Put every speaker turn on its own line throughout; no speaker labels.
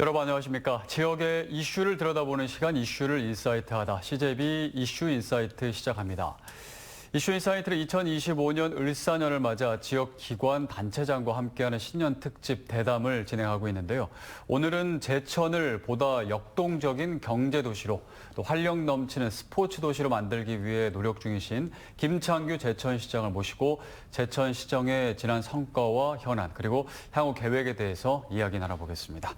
여러분 안녕하십니까. 지역의 이슈를 들여다보는 시간 이슈를 인사이트하다. CJB 이슈 인사이트 시작합니다. 이슈 인사이트는 2025년 을사년을 맞아 지역 기관 단체장과 함께하는 신년 특집 대담을 진행하고 있는데요. 오늘은 제천을 보다 역동적인 경제도시로 또 활력 넘치는 스포츠 도시로 만들기 위해 노력 중이신 김창규 제천시장을 모시고 제천시정의 지난 성과와 현안 그리고 향후 계획에 대해서 이야기 나눠보겠습니다.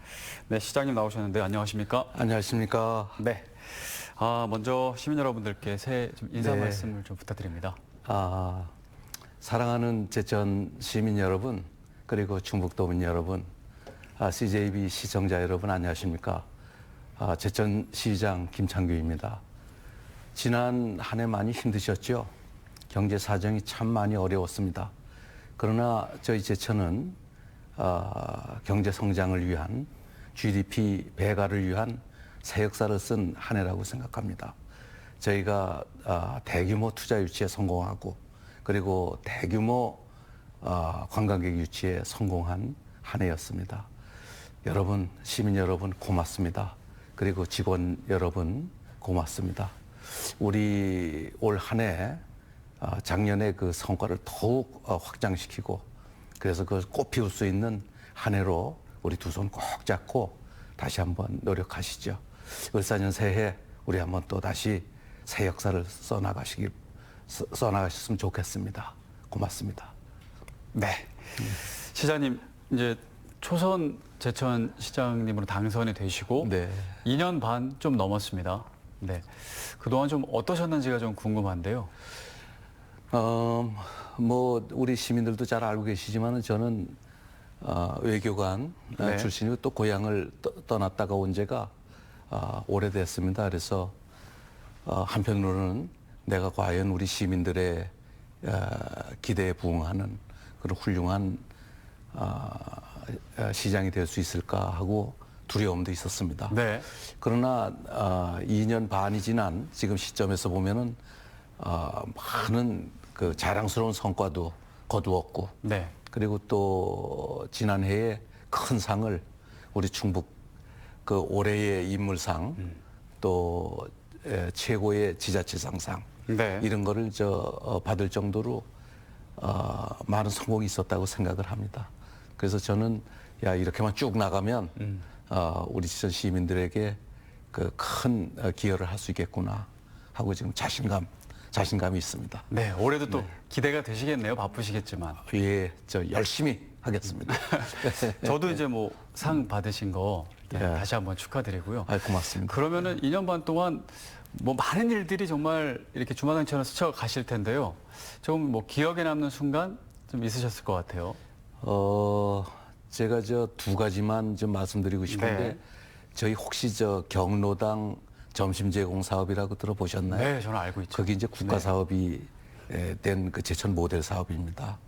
네, 시장님 나오셨는데 안녕하십니까?
안녕하십니까?
네. 먼저 시민 여러분들께 새해 좀 인사 말씀을 좀 부탁드립니다.
사랑하는 제천 시민 여러분, 그리고 충북도민 여러분, CJB 시청자 여러분 안녕하십니까? 제천시장 김창규입니다. 지난 한 해 많이 힘드셨죠? 경제 사정이 참 많이 어려웠습니다. 그러나 저희 제천은 경제 성장을 위한 GDP 배가를 위한 새 역사를 쓴 한 해라고 생각합니다. 저희가 대규모 투자 유치에 성공하고 그리고 대규모 관광객 유치에 성공한 한 해였습니다. 여러분, 시민 여러분 고맙습니다. 그리고 직원 여러분 고맙습니다. 우리 올 한 해 작년에 그 성과를 더욱 확장시키고 그래서 그걸 꽃피울 수 있는 한 해로 우리 두 손 꼭 잡고 다시 한번 노력하시죠. 을사년 새해 우리 한번 또 다시 새 역사를 써나가셨으면 좋겠습니다. 고맙습니다.
네. 시장님, 이제 초선 제천 시장님으로 당선이 되시고 2년 반 좀 넘었습니다. 네. 그동안 좀 어떠셨는지가 좀 궁금한데요.
우리 시민들도 잘 알고 계시지만 저는 외교관 출신이고 또 고향을 떠났다가 온 지가 오래됐습니다. 그래서 한편으로는 내가 과연 우리 시민들의 기대에 부응하는 그런 훌륭한 시장이 될 수 있을까 하고 두려움도 있었습니다.
네.
그러나 2년 반이 지난 지금 시점에서 보면은 많은 그 자랑스러운 성과도 거두었고 그리고 또 지난해에 큰 상을 우리 충북 그 올해의 인물상 또 최고의 지자체상상 이런 거를 받을 정도로 많은 성공이 있었다고 생각을 합니다. 그래서 저는 이렇게만 쭉 나가면 우리 지천 시민들에게 그 큰 기여를 할 수 있겠구나 하고 지금 자신감이 있습니다.
네, 올해도 또 기대가 되시겠네요. 바쁘시겠지만.
예, 저 열심히 하겠습니다.
저도 이제 뭐 상 받으신 거 다시 한번 축하드리고요.
고맙습니다.
그러면은 2년 반 동안 뭐 많은 일들이 정말 이렇게 주마등처럼 스쳐 가실 텐데요. 좀 뭐 기억에 남는 순간 좀 있으셨을 것 같아요.
제가 두 가지만 좀 말씀드리고 싶은데 저희 혹시 경로당 점심 제공 사업이라고 들어보셨나요?
네, 저는 알고 있죠.
거기 이제 국가 사업이 된 그 제천 모델 사업입니다.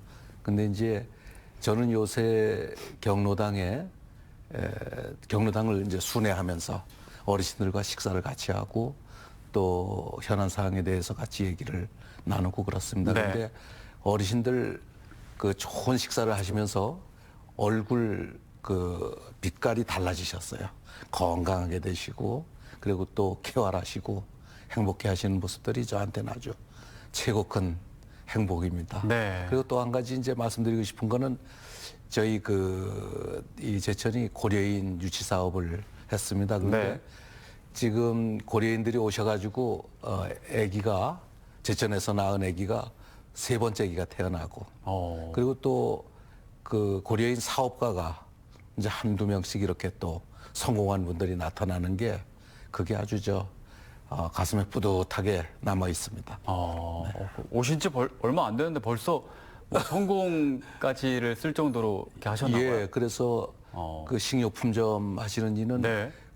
근데 이제 저는 요새 경로당을 이제 순회하면서 어르신들과 식사를 같이 하고 또 현안 사항에 대해서 같이 얘기를 나누고 그렇습니다. 그런데 어르신들 그 좋은 식사를 하시면서 얼굴 그 빛깔이 달라지셨어요. 건강하게 되시고 그리고 또 쾌활하시고 행복해 하시는 모습들이 저한테는 아주 최고 큰 행복입니다. 그리고 또 한 가지 이제 말씀드리고 싶은 거는 저희 이 제천이 고려인 유치 사업을 했습니다. 그런데 지금 고려인들이 오셔가지고 아기가 제천에서 낳은 아기가 세 번째 아기가 태어나고 그리고 또 그 고려인 사업가가 이제 한두 명씩 이렇게 또 성공한 분들이 나타나는 게 그게 아주 가슴에 뿌듯하게 남아 있습니다.
오신 지 얼마 안 됐는데 벌써 뭐 성공까지를 쓸 정도로 이렇게 하셨나봐요.
예, 그래서 그 식료품점 하시는 이는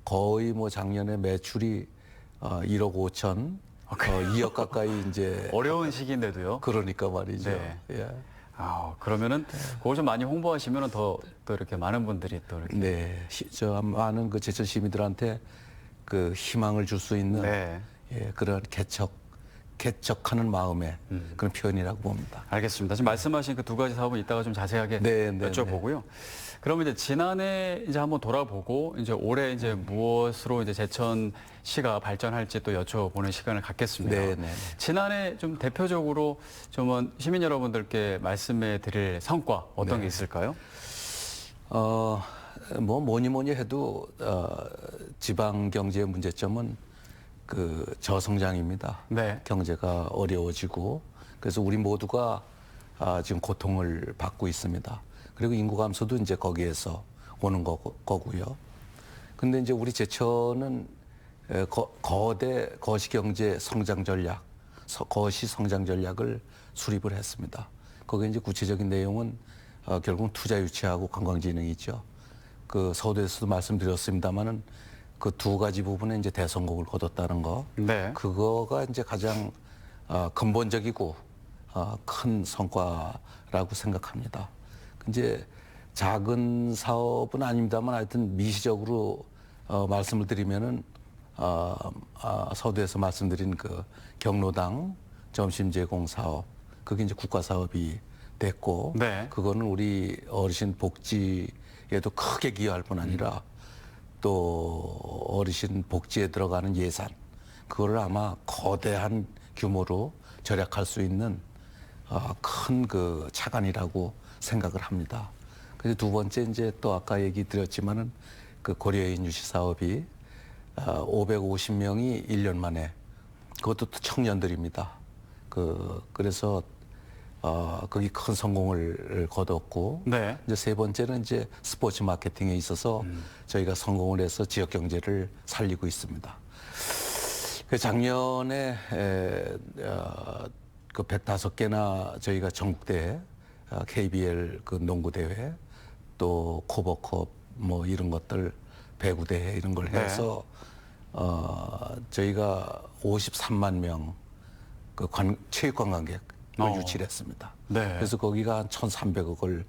거의 뭐 작년에 매출이 1억 5천, 2억 가까이 이제
어려운 시기인데도요.
그러니까 말이죠. 예.
그러면은 그걸 좀 많이 홍보하시면 더 이렇게 많은 분들이 또 이렇게
많은 그 제천 시민들한테 그 희망을 줄 수 있는 그런 개척 개척하는 마음의 그런 표현이라고 봅니다.
알겠습니다. 지금 말씀하신 그 두 가지 사업은 이따가 좀 자세하게 여쭤보고요. 그러면 이제 지난해 이제 한번 돌아보고 이제 올해 이제 무엇으로 이제 제천시가 발전할지 또 여쭤보는 시간을 갖겠습니다. 지난해 좀 대표적으로 좀 시민 여러분들께 말씀해 드릴 성과 어떤 게 있을까요?
뭐니 해도 지방 경제의 문제점은 그 저성장입니다.
네.
경제가 어려워지고 그래서 우리 모두가 지금 고통을 받고 있습니다. 그리고 인구 감소도 이제 거기에서 오는 거고요. 근데 이제 우리 제천은 거대 거시경제 성장 전략, 거시 성장 전략을 수립을 했습니다. 거기에 이제 구체적인 내용은 결국 투자 유치하고 관광진흥이죠. 그 서두에서도 말씀드렸습니다만은 그 두 가지 부분에 이제 대성공을 거뒀다는 거.
네.
그거가 이제 가장 근본적이고 큰 성과라고 생각합니다. 이제 작은 사업은 아닙니다만 하여튼 미시적으로 말씀을 드리면은 서두에서 말씀드린 그 경로당 점심 제공 사업 그게 이제 국가 사업이 됐고
네.
그거는 우리 어르신 복지에도 크게 기여할 뿐 아니라 또 어르신 복지에 들어가는 예산 그거를 아마 거대한 규모로 절약할 수 있는 큰 그 차관이라고 생각을 합니다. 그래서 두 번째 이제 또 아까 얘기 드렸지만은 그 고려인 유시 사업이 550명이 1년 만에 그것도 또 청년들입니다. 그래서 거기 큰 성공을 거뒀고
네.
이제 세 번째는 이제 스포츠 마케팅에 있어서 저희가 성공을 해서 지역 경제를 살리고 있습니다. 그 작년에 그 105개나 저희가 전국대회, KBL 그 농구대회, 또 코버컵 뭐 이런 것들 배구대회 이런 걸 해서 저희가 53만 명 그 체육 관광객을 유치를 했습니다.
네.
그래서 거기가 한 1,300억을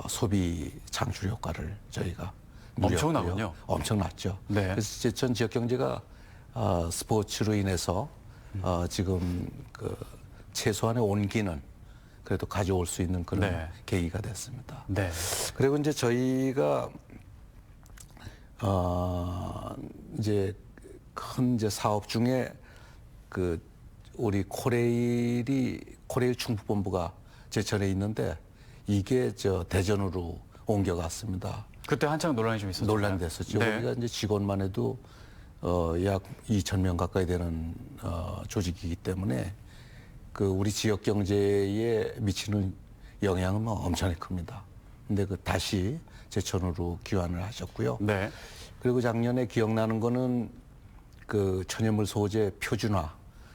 소비 창출 효과를 저희가 누렸고요.
엄청나군요.
엄청났죠.
네.
그래서 제천 지역 경제가 스포츠로 인해서 지금 그 최소한의 온기는 그래도 가져올 수 있는 그런
네.
계기가 됐습니다.
네.
그리고 이제 저희가 이제 큰 이제 사업 중에 그 우리 코레일 충북본부가 제천에 있는데 이게 저 대전으로 옮겨갔습니다.
그때 한창 논란이 좀 있었죠.
논란이 됐었죠.
네.
우리가 이제 직원만 해도 약 2,000명 가까이 되는 조직이기 때문에 그 우리 지역 경제에 미치는 영향은 뭐 엄청나게 큽니다. 근데 그 다시 제천으로 귀환을 하셨고요.
네.
그리고 작년에 기억나는 거는 그 천연물 소재 표준화.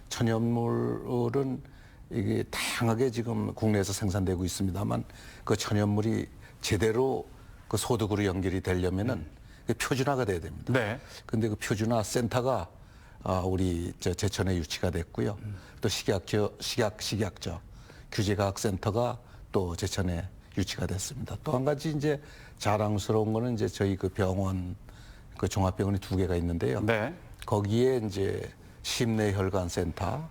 천연물은 이게 다양하게 지금 국내에서 생산되고 있습니다만 그 천연물이 제대로 그 소득으로 연결이 되려면은 표준화가 돼야 됩니다.
네.
근데 그 표준화 센터가 우리 제천에 유치가 됐고요. 또 식약처 규제과학센터가 또 제천에 유치가 됐습니다. 또 한 가지 이제 자랑스러운 거는 이제 저희 그 병원 그 종합병원이 2개가 있는데요.
네.
거기에 이제 심내혈관센터,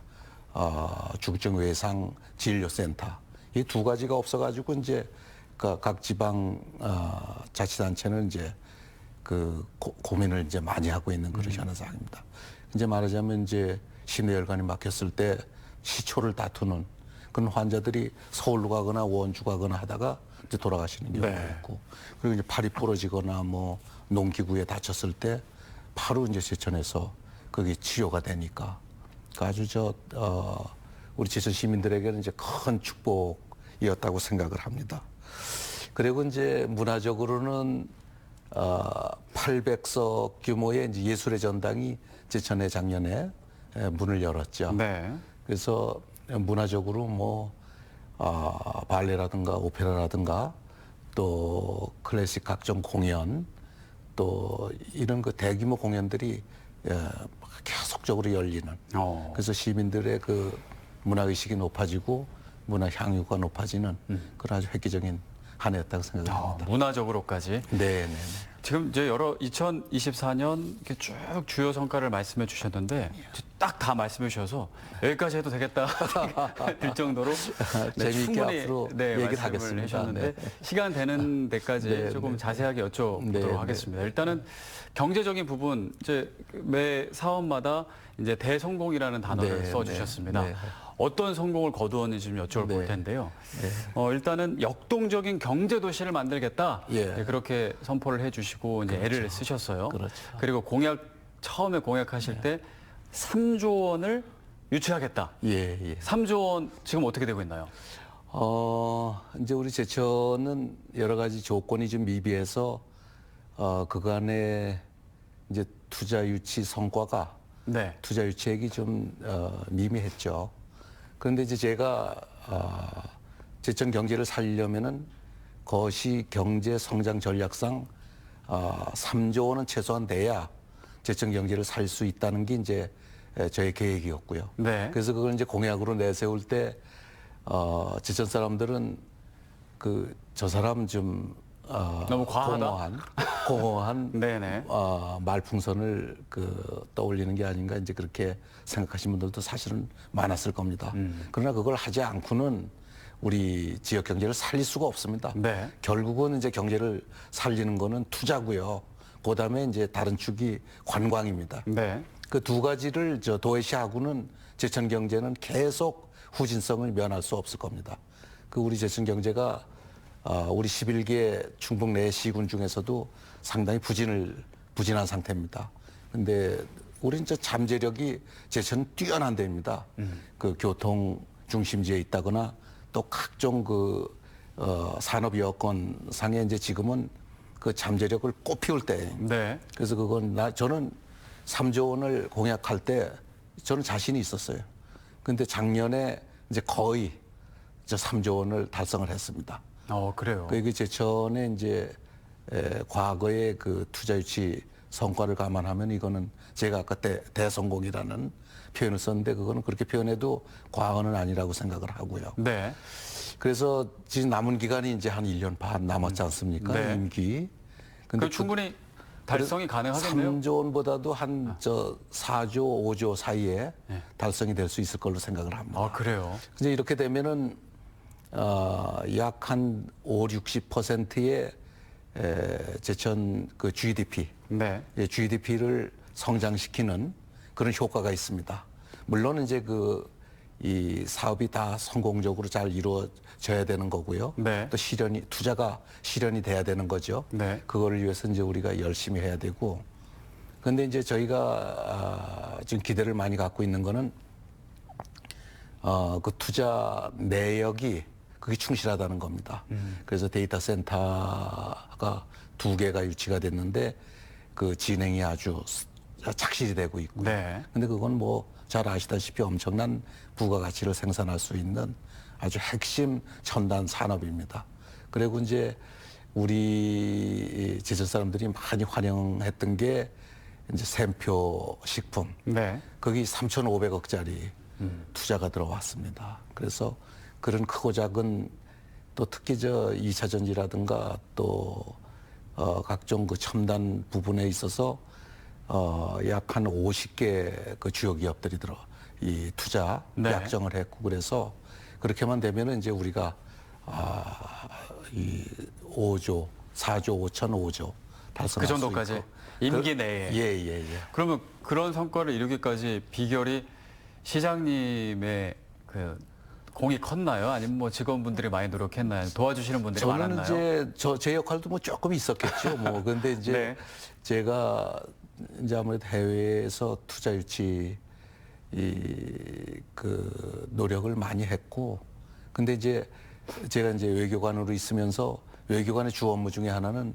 중증 외상 진료센터 이 두 가지가 없어가지고 이제 각 지방 자치단체는 이제 그 고민을 이제 많이 하고 있는 그런 현상입니다. 이제 말하자면 이제 심내혈관이 막혔을 때 시초를 다투는 그런 환자들이 서울로 가거나 원주 가거나 하다가 이제 돌아가시는 경우가
네.
있고 그리고 이제 팔이 부러지거나 뭐 농기구에 다쳤을 때 바로 이제 제천에서 거기 치료가 되니까 아주 우리 제천 시민들에게는 이제 큰 축복이었다고 생각을 합니다. 그리고 이제 문화적으로는 800석 규모의 이제 예술의 전당이 제천에 작년에 문을 열었죠.
네.
그래서 문화적으로 뭐 발레라든가 오페라라든가 또 클래식 각종 공연 또 이런 그 대규모 공연들이 계속적으로 열리는. 그래서 시민들의 그 문화 의식이 높아지고 문화 향유가 높아지는 그런 아주 획기적인 한 해였다고 생각합니다.
문화적으로까지.
네.
지금 이제 여러 2024년 이렇게 쭉 주요 성과를 말씀해 주셨는데 딱 다 말씀해 주셔서 여기까지 해도 되겠다 들 정도로
재미있게
충분히
앞으로
말씀을
얘기를 하겠습니다.
해주셨는데
네.
시간 되는 데까지
네,
조금
네.
자세하게 여쭤보도록
네, 네.
하겠습니다. 일단은 경제적인 부분 이제 매 사업마다 이제 대성공이라는 단어를
네,
써주셨습니다.
네, 네.
어떤 성공을 거두었는지 좀 여쭤볼
네.
텐데요.
네.
일단은 역동적인 경제 도시를 만들겠다.
예.
네, 그렇게 선포를 해주시고 이제 애를 쓰셨어요.
그렇죠.
그리고 처음에 공약하실 때 3조 원을 유치하겠다.
예, 예.
3조 원 지금 어떻게 되고 있나요?
이제 우리 제천은 여러 가지 조건이 좀 미비해서 그간의 이제 투자 유치 성과가
네.
투자 유치액이 좀 미미했죠. 그런데 이제 제가 제천 경제를 살리려면은 거시 경제 성장 전략상 3조 원은 최소한 돼야 제천 경제를 살 수 있다는 게 이제 저의 계획이었고요.
네.
그래서 그걸 이제 공약으로 내세울 때 제천 사람들은 저 사람 좀
너무 과하다?
공허한
네네.
말풍선을 떠올리는 게 아닌가 이제 그렇게 생각하시는 분들도 사실은 많았을 겁니다. 그러나 그걸 하지 않고는 우리 지역 경제를 살릴 수가 없습니다.
네.
결국은 이제 경제를 살리는 거는 투자고요. 그다음에 이제 다른 축이 관광입니다.
네.
그 두 가지를 도외시하고는 제천 경제는 계속 후진성을 면할 수 없을 겁니다. 우리 제천 경제가 우리 11개 충북 내 시군 중에서도 상당히 부진한 상태입니다. 근데 우리 이제 잠재력이 제천은 뛰어난 데입니다. 그 교통 중심지에 있다거나 또 각종 산업 여건 상에 이제 지금은 그 잠재력을 꽃피울 때.
네.
그래서 저는 3조 원을 공약할 때 저는 자신이 있었어요. 근데 작년에 이제 거의 3조 원을 달성을 했습니다.
그래요.
이게 제천의 이제 과거의 그 투자 유치 성과를 감안하면 이거는 제가 아까 대성공이라는 표현을 썼는데 그거는 그렇게 표현해도 과언은 아니라고 생각을 하고요.
네.
그래서 지금 남은 기간이 이제 한 1년 반 남았지 않습니까?
네.
임기.
그 충분히 달성이 가능하겠네요.
3조 원보다도 한 4조, 5조 사이에 달성이 될 수 있을 걸로 생각을 합니다.
그래요.
이제 이렇게 되면은 약 한 60%의 제천 그 GDP,
네.
GDP를 성장시키는 그런 효과가 있습니다. 물론 이제 이 사업이 다 성공적으로 잘 이루어져야 되는 거고요.
네.
또 투자가 실현이 돼야 되는 거죠.
네.
그거를 위해서 이제 우리가 열심히 해야 되고. 그런데 이제 저희가 지금 기대를 많이 갖고 있는 거는 그 투자 내역이 그게 충실하다는 겁니다. 그래서 데이터 센터가 2개가 유치가 됐는데 그 진행이 아주 착실히 되고 있고.
네.
근데 그건 잘 아시다시피 엄청난 부가가치를 생산할 수 있는 아주 핵심 첨단 산업입니다. 그리고 이제 우리 제천 사람들이 많이 환영했던 게 이제 샘표 식품.
네.
거기 3,500억짜리 투자가 들어왔습니다. 그래서 그런 크고 작은 또 특히 2차 전지라든가 또 각종 그 첨단 부분에 있어서 약 한 50개 그 주요 기업들이 이 투자
네.
약정을 했고 그래서 그렇게만 되면은 이제 우리가 이 4조 5천 5조 달성할
그 정도까지
수 있고.
임기 내에.
예.
그러면 그런 성과를 이루기까지 비결이 시장님의 그 공이 컸나요? 아니면 직원분들이 많이 노력했나요? 도와주시는 분들이
저는
많았나요?
이제 제 역할도 조금 있었겠죠. 근데 이제
네.
제가 이제 아무래도 해외에서 투자 유치 그 노력을 많이 했고, 근데 이제 제가 이제 외교관으로 있으면서 외교관의 주 업무 중에 하나는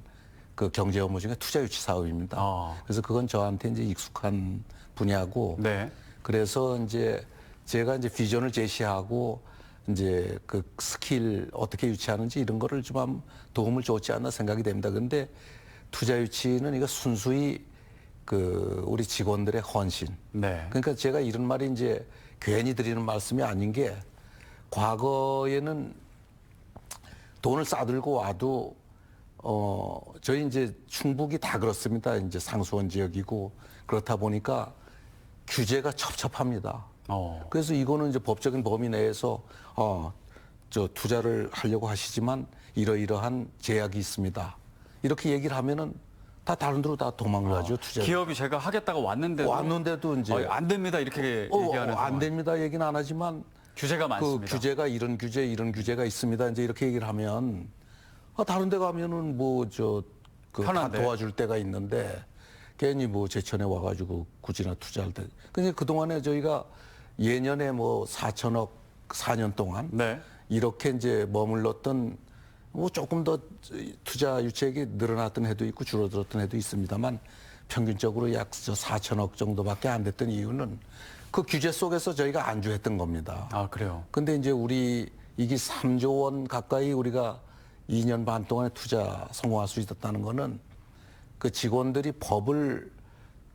그 경제 업무 중에 투자 유치 사업입니다. 그래서 그건 저한테 이제 익숙한 분야고,
네.
그래서 이제 제가 이제 비전을 제시하고 이제 그 스킬 어떻게 유치하는지 이런 거를 좀 도움을 줬지 않나 생각이 됩니다. 근데 투자 유치는 이거 순수히 우리 직원들의 헌신.
네.
그러니까 제가 이런 말이 이제 괜히 드리는 말씀이 아닌 게 과거에는 돈을 싸들고 와도 저희 이제 충북이 다 그렇습니다. 이제 상수원 지역이고 그렇다 보니까 규제가 첩첩합니다. 그래서 이거는 이제 법적인 범위 내에서 저 투자를 하려고 하시지만 이러이러한 제약이 있습니다. 이렇게 얘기를 하면은 다 다른 데로 다 도망가죠. 투자.
기업이 제가 하겠다가 왔는데도
이제
안 됩니다 이렇게 얘기하는
안 됩니다 얘기는 안 하지만
규제가 많습니다.
그 규제가 이런 규제가 있습니다. 이제 이렇게 얘기를 하면 다른 데 가면은 뭐 다
편한데.
도와줄 때가 있는데 괜히 뭐 제천에 와가지고 굳이나 투자할 때. 근데 그 동안에 저희가 예년에 뭐 4천억 4년 동안
네.
이렇게 이제 머물렀던 뭐 조금 더 투자 유치액이 늘어났던 해도 있고 줄어들었던 해도 있습니다만 평균적으로 약 4천억 정도밖에 안 됐던 이유는 그 규제 속에서 저희가 안주했던 겁니다.
아 그래요.
근데 이제 우리 이게 3조 원 가까이 우리가 2년 반 동안에 투자 성공할 수 있었다는 거는 그 직원들이 법을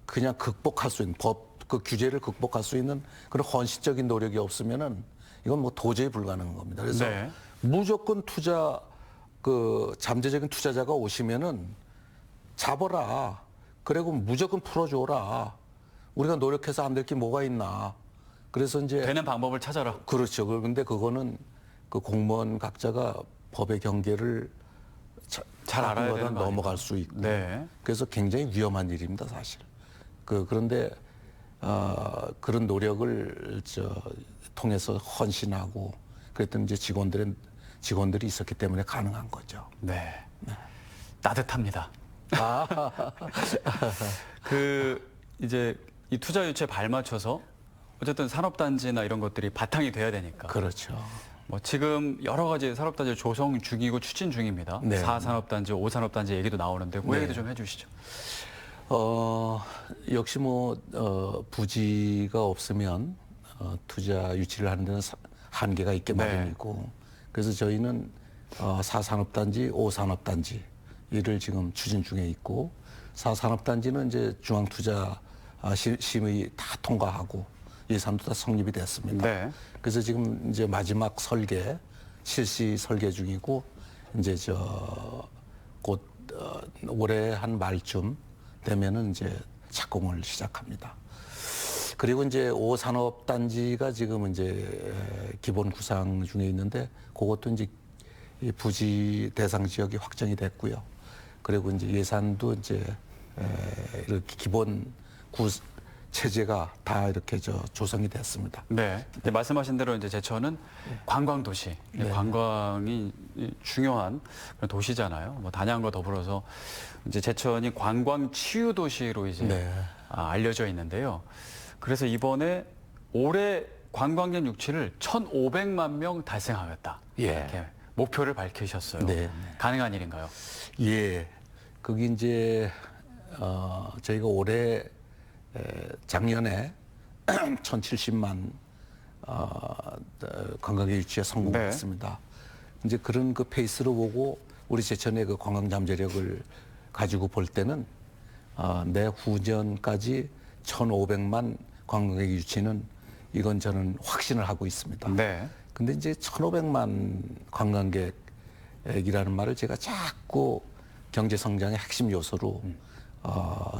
그냥 극복할 수 있는 그 규제를 극복할 수 있는 그런 헌신적인 노력이 없으면은 이건 뭐 도저히 불가능한 겁니다. 그래서
네.
무조건 잠재적인 투자자가 오시면은 잡아라. 그리고 무조건 풀어줘라. 우리가 노력해서 안 될 게 뭐가 있나. 그래서 이제
되는 방법을 찾아라.
그렇죠. 그런데 그거는 그 공무원 각자가 법의 경계를
잘 알아야 되는 거
넘어갈 수 있고.
네.
그래서 굉장히 위험한 일입니다, 사실. 그런데 그런 노력을 통해서 헌신하고 그랬던 이제 직원들이 있었기 때문에 가능한 거죠.
네. 따뜻합니다. 이제 이 투자 유치에 발맞춰서 어쨌든 산업단지나 이런 것들이 바탕이 돼야 되니까.
그렇죠.
뭐 지금 여러 가지 산업단지 조성 중이고 추진 중입니다.
네.
4산업단지, 5산업단지 얘기도 나오는데 그 얘기도 좀 해주시죠.
역시 부지가 없으면 투자 유치를 하는 데는 한계가 있게 마련이고 그래서 저희는 4산업단지, 5산업단지 이를 지금 추진 중에 있고 4산업단지는 이제 중앙투자 심의 다 통과하고 예산도 다 성립이 됐습니다.
네.
그래서 지금 이제 마지막 실시 설계 중이고 이제 곧 올해 한 말쯤 되면은 이제 착공을 시작합니다. 그리고 이제 5산업단지가 지금 이제 기본 구상 중에 있는데 그것도 이제 이 부지 대상 지역이 확정이 됐고요. 그리고 이제 예산도 이제 이렇게 기본 체제가 다 이렇게 조성이 됐습니다.
네. 이제 말씀하신 대로 이제 제천은 관광 도시,
네.
관광이 중요한 그런 도시잖아요. 뭐 단양과 더불어서 이제 제천이 관광 치유 도시로 이제
네.
알려져 있는데요. 그래서 이번에 올해 관광객 유치를 1,500만 명 달성하겠다.
예.
이렇게 목표를 밝히셨어요.
네.
가능한 일인가요?
예. 그게 이제 저희가 올해 작년에 1,070만 관광객 유치에 성공했습니다. 이제 그런 그 페이스로 보고 우리 제천의 그 관광 잠재력을 가지고 볼 때는 내후년까지 1,500만 관광객 유치는 이건 저는 확신을 하고 있습니다.
네.
근데 이제 1,500만 관광객이라는 말을 제가 자꾸 경제 성장의 핵심 요소로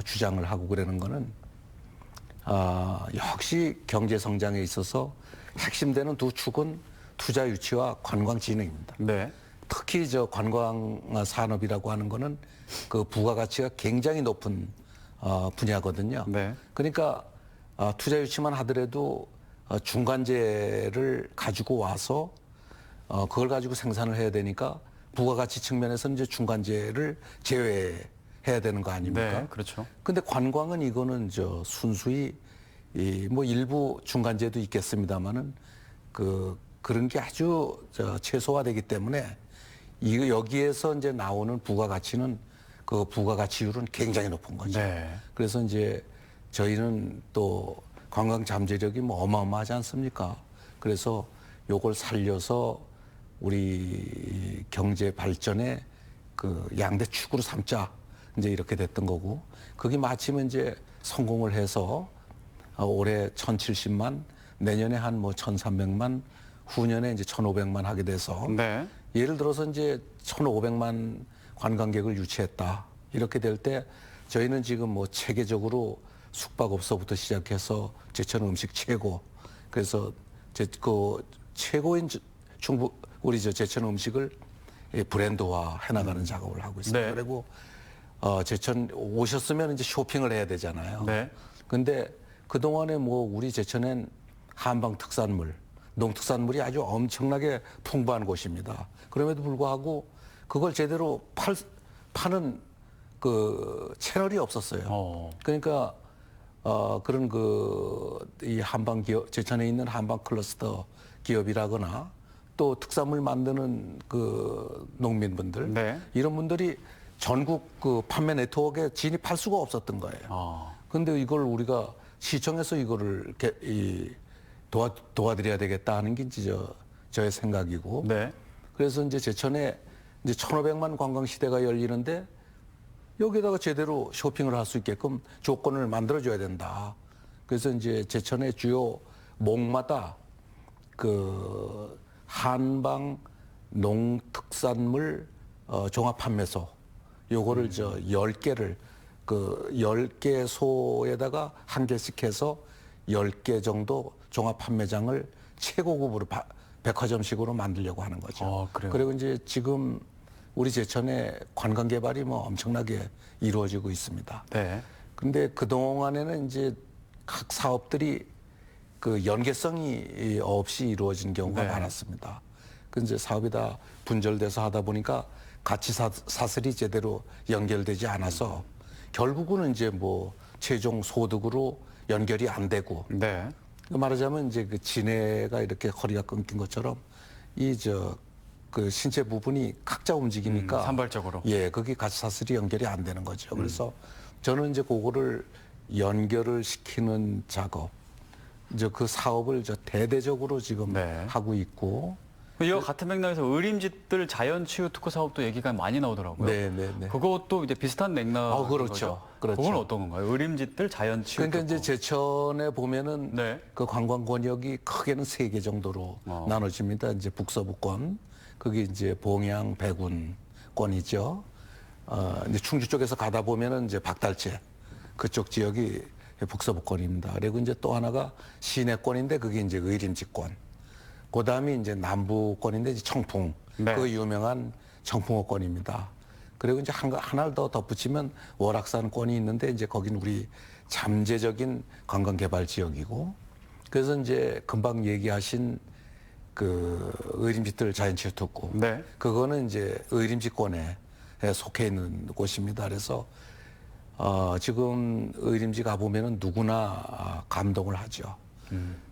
주장을 하고 그러는 거는 역시 경제 성장에 있어서 핵심되는 두 축은 투자 유치와 관광 진흥입니다.
네.
특히 관광 산업이라고 하는 거는 그 부가가치가 굉장히 높은 분야거든요.
네.
그러니까 투자 유치만 하더라도 중간재를 가지고 와서 그걸 가지고 생산을 해야 되니까 부가가치 측면에서는 이제 중간재를 제외해야 되는 거 아닙니까?
네, 그렇죠.
근데 관광은 이거는 순수히 뭐 일부 중간재도 있겠습니다만은 그런 게 아주 최소화되기 때문에 여기에서 이제 나오는 부가가치는 그 부가가치율은 굉장히 높은 거죠.
네.
그래서 이제 저희는 또 관광 잠재력이 뭐 어마어마하지 않습니까? 그래서 요걸 살려서 우리 경제 발전의 그 양대 축으로 삼자 이제 이렇게 됐던 거고 그게 마침 이제 성공을 해서 올해 1,070만 내년에 한 뭐 1,300만 후년에 이제 1,500만 하게 돼서
네.
예를 들어서 이제 1,500만 관광객을 유치했다. 이렇게 될 때 저희는 지금 뭐 체계적으로 숙박업소부터 시작해서 제천 음식 최고. 그래서 그 최고인 충북 우리 제천 음식을 브랜드화 해나가는 작업을 하고 있습니다.
네.
그리고 제천 오셨으면 이제 쇼핑을 해야 되잖아요.
네.
근데 그동안에 뭐 우리 제천엔 한방 특산물, 농특산물이 아주 엄청나게 풍부한 곳입니다. 그럼에도 불구하고 그걸 제대로 파는 그 채널이 없었어요. 그러니까 그런 이 한방 기업, 제천에 있는 한방 클러스터 기업이라거나 또 특산물 만드는 그 농민분들
네.
이런 분들이 전국 그 판매 네트워크에 진입할 수가 없었던 거예요. 그런데 이걸 우리가 시청에서 이거를 도와드려야 되겠다 하는 게 이제 저의 생각이고.
네.
그래서 이제 제천에 이제 1,500만 관광 시대가 열리는데 여기다가 제대로 쇼핑을 할 수 있게끔 조건을 만들어줘야 된다. 그래서 이제 제천의 주요 목마다 그 한방 농특산물 종합 판매소 요거를 10개를 그 10개소에다가 한 개씩 해서 10개 정도 종합 판매장을 최고급으로 백화점식으로 만들려고 하는 거죠.
그래요?
그리고 이제 지금 우리 제천의 관광 개발이 뭐 엄청나게 이루어지고 있습니다.
네.
근데 그동안에는 이제 각 사업들이 그 연계성이 없이 이루어진 경우가
네.
많았습니다. 그 이제 사업이 다 분절돼서 하다 보니까 가치 사슬이 제대로 연결되지 않아서 결국은 이제 뭐 최종 소득으로 연결이 안 되고.
네.
말하자면 이제 그 진해가 이렇게 허리가 끊긴 것처럼 그 신체 부분이 각자 움직이니까
산발적으로.
예, 거기 가치 사슬이 연결이 안 되는 거죠. 그래서 저는 이제 그거를 연결을 시키는 작업, 이제 그 사업을 대대적으로 지금
네.
하고 있고.
이와 같은 맥락에서 의림집들 자연치유 특허 사업도 얘기가 많이 나오더라고요.
네.
그것도 이제 비슷한 맥락.
그렇죠.
그건 어떤 건가요? 의림집들 자연치유
그러니까
특허.
이제 제천에 보면은
네.
그 관광 권역이 크게는 3개 정도로 나눠집니다. 이제 북서부권, 그게 이제 봉양, 백운권이죠. 이제 충주 쪽에서 가다 보면은 이제 박달재 그쪽 지역이 북서부권입니다. 그리고 이제 또 하나가 시내권인데 그게 이제 의림지권. 그 다음에 이제 남부권인데 이제 청풍.
네.
그 유명한 청풍호권입니다. 그리고 이제 하나를 더 덧붙이면 월악산권이 있는데 이제 거긴 우리 잠재적인 관광개발 지역이고. 그래서 이제 금방 얘기하신 그 의림집들 자연치유특구.
네.
그거는 이제 의림지권에 속해 있는 곳입니다. 그래서 지금 의림지 가보면은 누구나 감동을 하죠.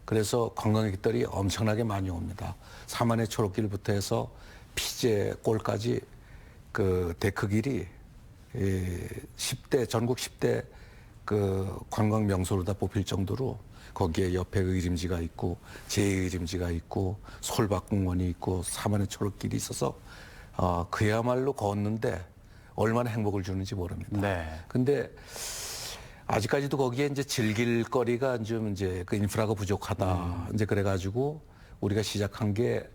그래서 관광객들이 엄청나게 많이 옵니다. 사만의 초록길부터 해서 피제골까지 그 데크 길이 10대, 전국 10대 그 관광 명소로 다 뽑힐 정도로 거기에 옆에 의림지가 있고 제2의림지가 있고 솔밭공원이 있고 사만의 초록길이 있어서 그야말로 걷는데 얼마나 행복을 주는지 모릅니다.
네.
근데 아직까지도 거기에 이제 즐길 거리가 좀 이제 그 인프라가 부족하다. 이제 그래가지고 우리가 시작한 게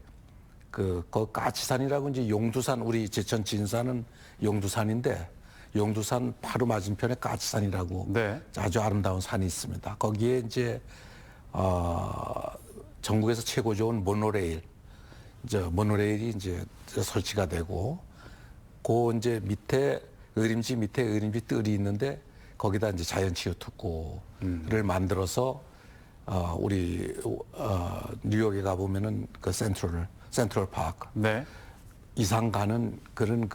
그 까치산이라고 이제 용두산, 우리 제천 진산은 용두산인데 용두산 바로 맞은편에 까치산이라고
네.
아주 아름다운 산이 있습니다. 거기에 이제 전국에서 최고 좋은 모노레일이 이제 설치가 되고 그 이제 밑에 의림지 뜰이 있는데 거기다 이제 자연치유 특구를 만들어서 우리 뉴욕에 가 보면은 그 센트럴 파크
네.
이상 가는 그런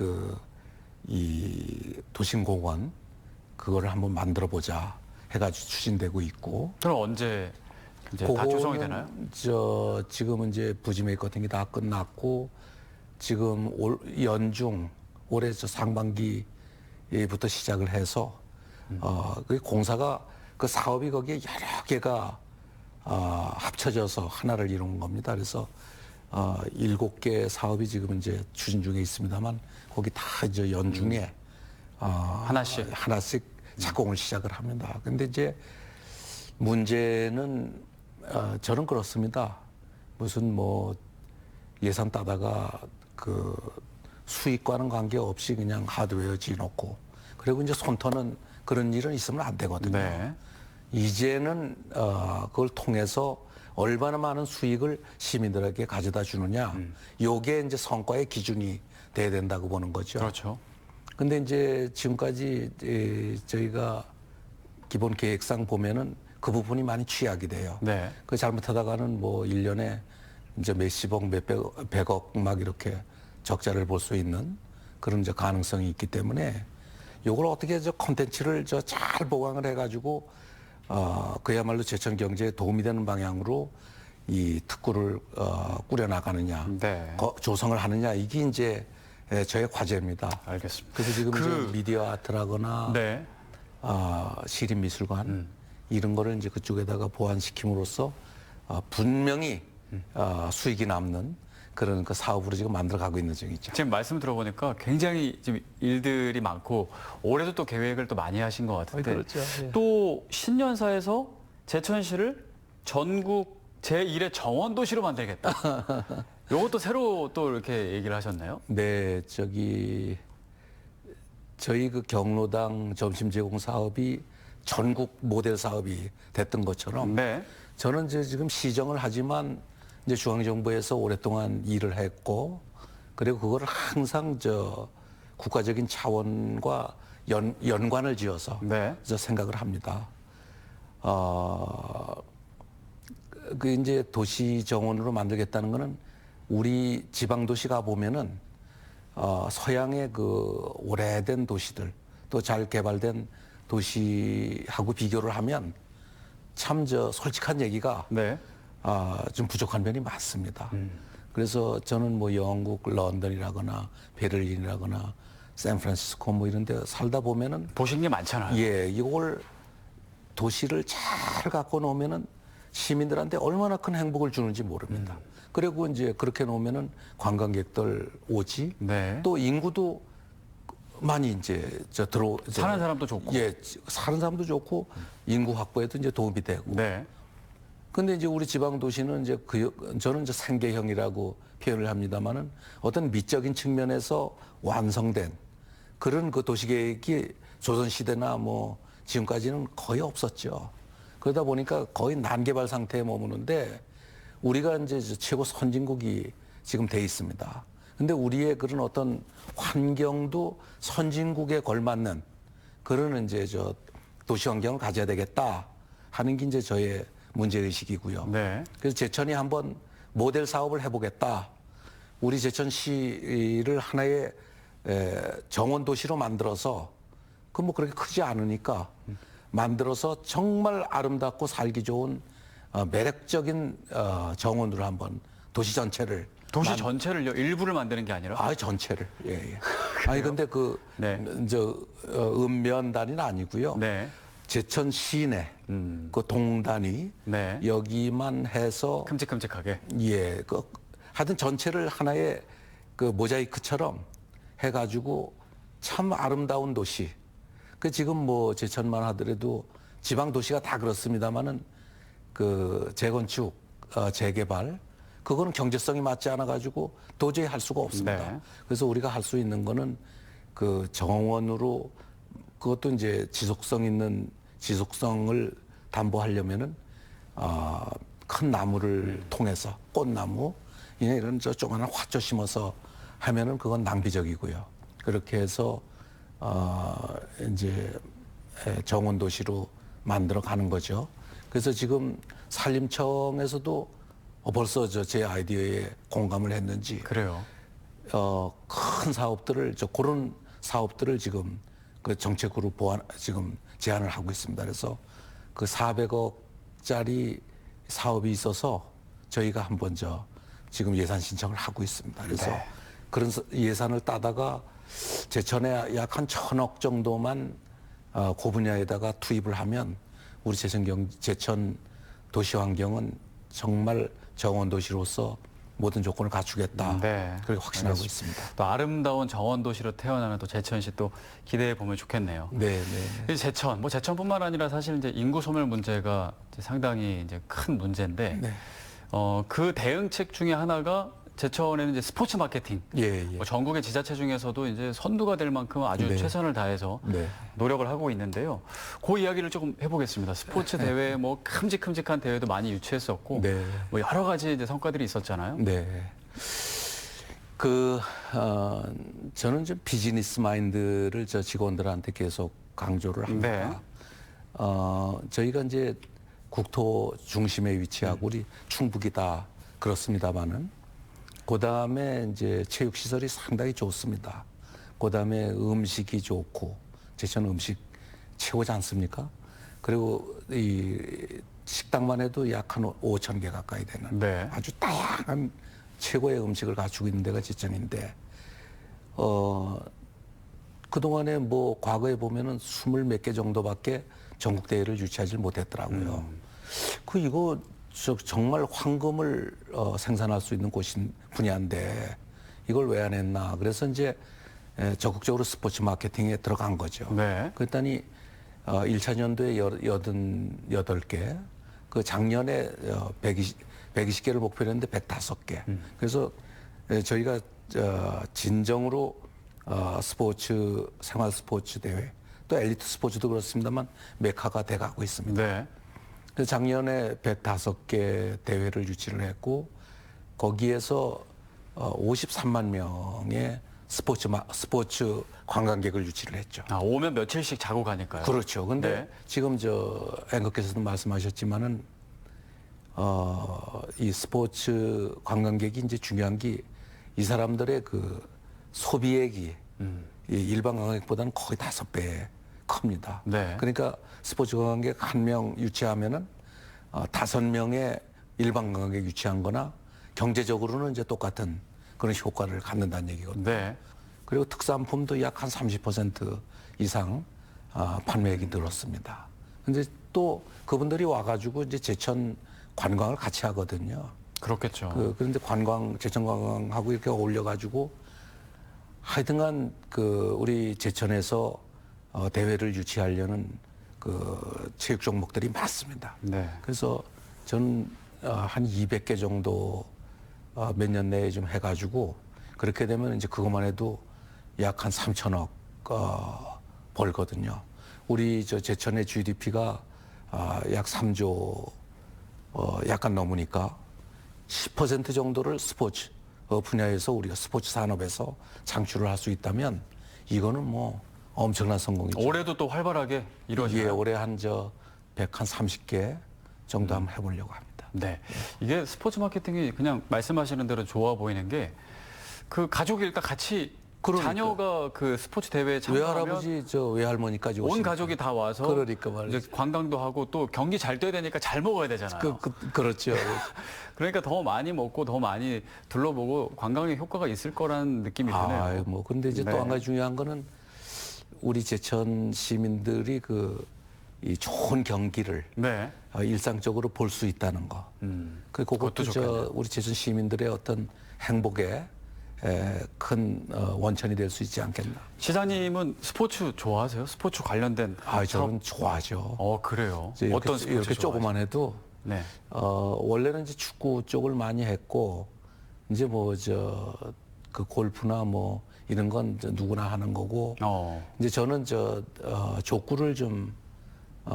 이 도심공원 그거를 한번 만들어 보자 해가지고 추진되고 있고.
그럼 언제 이제 다 조성이 되나요?
지금은 이제 부지 메이커팅이 다 끝났고 지금 연중 올해 상반기부터 시작을 해서 그 공사가 그 사업이 거기에 여러 개가 합쳐져서 하나를 이룬 겁니다. 그래서 7개 사업이 지금 이제 추진 중에 있습니다만 거기 다 이제 연중에 하나씩 착공을 시작을 합니다. 근데 이제 문제는 저는 그렇습니다. 무슨 뭐 예산 따다가 그 수익과는 관계없이 그냥 하드웨어 지어놓고 그리고 이제 손터는 그런 일은 있으면 안 되거든요.
네.
이제는 그걸 통해서 얼마나 많은 수익을 시민들에게 가져다 주느냐, 요게 이제 성과의 기준이 돼야 된다고 보는 거죠.
그렇죠.
근데 이제 지금까지 저희가 기본 계획상 보면은 그 부분이 많이 취약이 돼요.
네.
그 잘못하다가는 뭐 1년에 이제 몇십억, 백억 막 이렇게 적자를 볼 수 있는 그런 이제 가능성이 있기 때문에 요걸 어떻게 저 콘텐츠를 저 잘 보강을 해가지고 그야말로 제천 경제에 도움이 되는 방향으로 이 특구를 꾸려 나가느냐,
네.
조성을 하느냐 이게 이제 저의 과제입니다.
알겠습니다.
그래서 지금 이제 미디어 아트라거나
네.
시립미술관 이런 거를 이제 그쪽에다가 보완시킴으로써 분명히 수익이 남는 그런 그 사업으로 지금 만들어가고 있는 중이죠.
지금 말씀 들어보니까 굉장히 지금 일들이 많고 올해도 또 계획을 또 많이 하신 것 같은데
그렇죠. 예.
또 신년사에서 제천시를 전국 제1의 정원도시로 만들겠다. 이것도 새로 또 이렇게 얘기를 하셨나요?
네, 저희 그 경로당 점심 제공 사업이 전국 모델 사업이 됐던 것처럼
네.
저는 이제 지금 시정을 하지만 이제 중앙정부에서 오랫동안 일을 했고 그리고 그걸 항상 저 국가적인 차원과 연관을 지어서
네.
저 생각을 합니다. 그 이제 도시 정원으로 만들겠다는 거는 우리 지방 도시 가 보면은 서양의 그 오래된 도시들 또 잘 개발된 도시하고 비교를 하면 참 저 솔직한 얘기가
네.
좀 부족한 면이 많습니다. 그래서 저는 뭐 영국 런던이라거나 베를린이라거나 샌프란시스코 뭐 이런 데 살다 보면은
보신 게 많잖아요.
예, 이걸 도시를 잘 갖고 놓으면은 시민들한테 얼마나 큰 행복을 주는지 모릅니다. 그리고 이제 그렇게 놓으면은 관광객들 오지.
네.
또 인구도 많이 이제
사는 사람도 좋고.
예, 사는 사람도 좋고 인구 확보에도 이제 도움이 되고.
네.
근데 이제 우리 지방 도시는 이제 저는 이제 생계형이라고 표현을 합니다만은 어떤 미적인 측면에서 완성된 그런 그 도시계획이 조선시대나 뭐 지금까지는 거의 없었죠. 그러다 보니까 거의 난개발 상태에 머무는데 우리가 이제 최고 선진국이 지금 돼 있습니다. 근데 우리의 그런 어떤 환경도 선진국에 걸맞는 그런 이제 저 도시 환경을 가져야 되겠다 하는 게 이제 저의 문제의식이고요.
네.
그래서 제천이 한번 모델 사업을 해보겠다. 우리 제천시를 하나의 정원 도시로 만들어서 그 뭐 그렇게 크지 않으니까 만들어서 정말 아름답고 살기 좋은 매력적인 정원으로 한번 도시 전체를
도시 전체를요? 일부를 만드는 게 아니라?
전체를. 예, 예. 아니 근데 그
네.
읍면단위는 아니고요.
네.
제천 시내 그 동단위
네.
여기만 해서
큼직큼직하게.
예, 그 하여튼 전체를 하나의 그 모자이크처럼 해가지고 참 아름다운 도시. 그 지금 뭐 제천만 하더라도 지방 도시가 다 그렇습니다만은 그 재건축, 재개발 그거는 경제성이 맞지 않아 가지고 도저히 할 수가 없습니다.
네.
그래서 우리가 할 수 있는 거는 그 정원으로 그것도 이제 지속성을 담보하려면은 큰 나무를 통해서 꽃나무 이런 저 조그마한 화초 심어서 하면은 그건 낭비적이고요. 그렇게 해서 이제 정원 도시로 만들어 가는 거죠. 그래서 지금 산림청에서도 벌써 제 아이디어에 공감을 했는지
그래요.
큰 사업들을 그런 사업들을 지금 그 정책으로 지금 제안을 하고 있습니다. 그래서 그 400억짜리 사업이 있어서 저희가 한번 지금 예산 신청을 하고 있습니다. 그래서
네.
그런 예산을 따다가 제천에 약 한 1,000억 정도만 그 분야에다가 투입을 하면 우리 제천 도시 환경은 정말 정원 도시로서 모든 조건을 갖추겠다.
네.
그렇게 확신하고
알겠습니다.
있습니다.
또 아름다운 정원 도시로 태어나는 또 제천시 또 기대해 보면 좋겠네요.
네, 네.
제천, 뭐 제천뿐만 아니라 사실 이제 인구 소멸 문제가 이제 상당히 이제 큰 문제인데,
네.
그 대응책 중에 하나가 제천에는 이제 스포츠 마케팅,
예, 예.
뭐 전국의 지자체 중에서도 이제 선두가 될 만큼 아주
네.
최선을 다해서
네.
노력을 하고 있는데요. 그 이야기를 조금 해보겠습니다. 스포츠 대회, 뭐 큼직큼직한 대회도 많이 유치했었고,
네.
뭐 여러 가지 이제 성과들이 있었잖아요.
네. 저는 좀 비즈니스 마인드를 저 직원들한테 계속 강조를 합니다. 저희가 이제 국토 중심에 위치하고 우리 충북이 다 그렇습니다만은 그 다음에 이제 체육시설이 상당히 좋습니다. 그 다음에 음식이 좋고, 제천 음식 최고지 않습니까? 그리고 이 식당만 해도 약 한 5천 개 가까이 되는
네.
아주 다양한 최고의 음식을 갖추고 있는 데가 제천인데, 그동안에 뭐 과거에 보면은 20몇 개 정도밖에 전국대회를 유치하지 못했더라고요. 이거 정말 황금을 생산할 수 있는 분야인데 이걸 왜 안 했나. 그래서 이제 적극적으로 스포츠 마케팅에 들어간 거죠.
네.
그랬더니 1차 연도에 88개, 그 작년에 120개를 목표로 했는데 105개. 그래서 저희가 진정으로 스포츠, 생활 스포츠 대회, 또 엘리트 스포츠도 그렇습니다만 메카가 돼가고 있습니다.
네.
그래서 작년에 105개 대회를 유치를 했고, 거기에서 53만 명의 스포츠 관광객을 유치를 했죠.
오면 며칠씩 자고 가니까요.
그렇죠. 근데
네.
지금 앵커께서도 말씀하셨지만은 이 스포츠 관광객이 이제 중요한 게 이 사람들의 그 소비액이 이 일반 관광객보다는 거의 5배 큽니다.
네.
그러니까 스포츠 관광객 1명 유치하면은 5명의 일반 관광객 유치한 거나 경제적으로는 이제 똑같은 그런 효과를 갖는다는 얘기거든요.
네.
그리고 특산품도 약 한 30% 이상 판매액이 늘었습니다. 근데 또 그분들이 와가지고 이제 제천 관광을 같이 하거든요.
그렇겠죠.
그런데 제천 관광하고 이렇게 어울려가지고 하여튼간 우리 제천에서 대회를 유치하려는 체육 종목들이 많습니다.
네.
그래서 저는 한 200개 정도 몇 년 내에 좀 해가지고 그렇게 되면 이제 그것만 해도 약 한 3천억 벌거든요. 우리 제천의 GDP가 약 3조 약간 넘으니까 10% 정도를 스포츠 분야에서 우리가 스포츠 산업에서 창출을 할 수 있다면 이거는 뭐 엄청난 성공이죠.
올해도 또 활발하게 이루어지나요?
예, 올해 한 130개 정도 한번 해보려고 합니다.
네. 이게 스포츠 마케팅이 그냥 말씀하시는 대로 좋아 보이는 게 그 가족이 일단 같이
그러니까.
자녀가 그 스포츠 대회에 참가하면
외할아버지, 외할머니까지
온
오시니까.
가족이 다 와서
그러니까 말이죠.
이제 관광도 하고 또 경기 잘 뛰어야 되니까 잘 먹어야 되잖아요.
그렇죠.
그러니까 더 많이 먹고 더 많이 둘러보고 관광에 효과가 있을 거라는 느낌이 드네요.
근데 이제
네.
또 한 가지 중요한 거는 우리 제천 시민들이 이 좋은 경기를
네.
일상적으로 볼 수 있다는 거.
그것도
그것도
좋겠네요.
우리 제천 시민들의 어떤 행복에 큰 원천이 될 수 있지 않겠나.
시장님은 스포츠 좋아하세요? 스포츠 관련된
저는 좋아하죠.
그래요.
이제
어떤 스포츠
이렇게
좋아하세요?
조그만 해도
네.
원래는 이제 축구 쪽을 많이 했고 이제 그 골프나 뭐 이런 건 이제 누구나 하는 거고 이제 저는 족구를 좀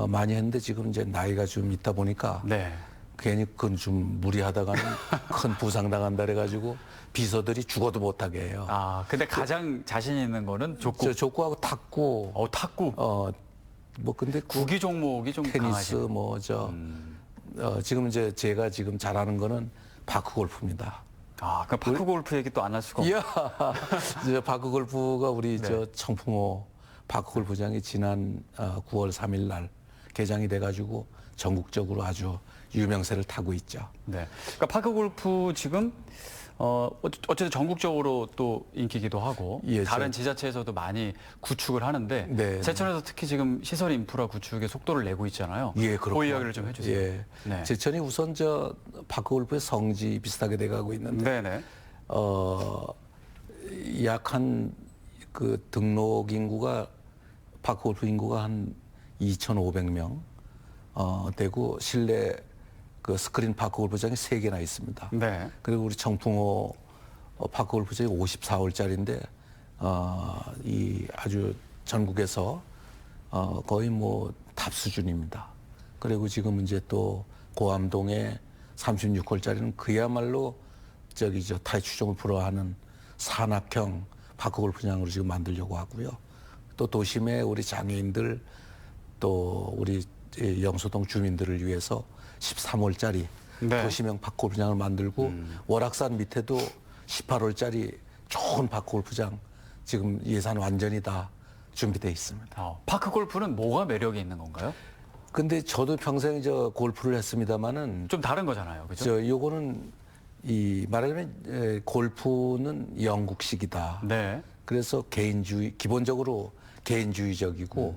많이 했는데 지금 이제 나이가 좀 있다 보니까
네.
괜히 그건 좀 무리하다가는 큰 부상 당한다 그래가지고 비서들이 죽어도 못하게 해요.
근데 가장 자신 있는 거는 족구.
족구하고 탁구.
탁구.
근데
구기 종목이 좀
테니스
강하시네요.
지금 이제 제가 지금 잘하는 거는 파크 골프입니다.
그럼 파크 골프 얘기 또 안 할 수가 없어요.
이야, 파크 골프가 우리
네.
청풍호 파크 골프장이 지난 9월 3일 날 개장이 돼가지고 전국적으로 아주 유명세를 타고 있죠.
네. 그러니까 파크 골프 지금 어쨌든 전국적으로 또 인기기도 하고
예,
다른 지자체에서도 많이 구축을 하는데
네.
제천에서 특히 지금 시설 인프라 구축에 속도를 내고 있잖아요.
예,
그
그렇고.
이야기를 좀 해주세요.
예.
네.
제천이 우선 파크 골프의 성지 비슷하게 돼가고 있는데
네네.
약한 등록 인구가 파크 골프 인구가 한 2,500명 되고 실내 스크린 파크 골프장이 3개나 있습니다.
네.
그리고 우리 청풍호 파크 골프장이 54홀짜리인데 이 아주 전국에서 거의 뭐 탑 수준입니다. 그리고 지금 이제 또 고암동에 36홀짜리는 그야말로 저기 저 타이 추종을 불허하는 산악형 파크 골프장으로 지금 만들려고 하고요. 또 도심에 우리 장애인들 또 우리 영소동 주민들을 위해서 13홀짜리
네.
도시명 파크 골프장을 만들고 월악산 밑에도 18홀짜리 좋은 파크 골프장 지금 예산 완전히 다 준비되어 있습니다.
파크 골프는 뭐가 매력이 있는 건가요?
근데 저도 평생 저 골프를 했습니다마는
좀 다른 거잖아요, 그죠?
저 요거는 이 말하자면 골프는 영국식이다.
네.
그래서 개인주의 기본적으로 개인주의적이고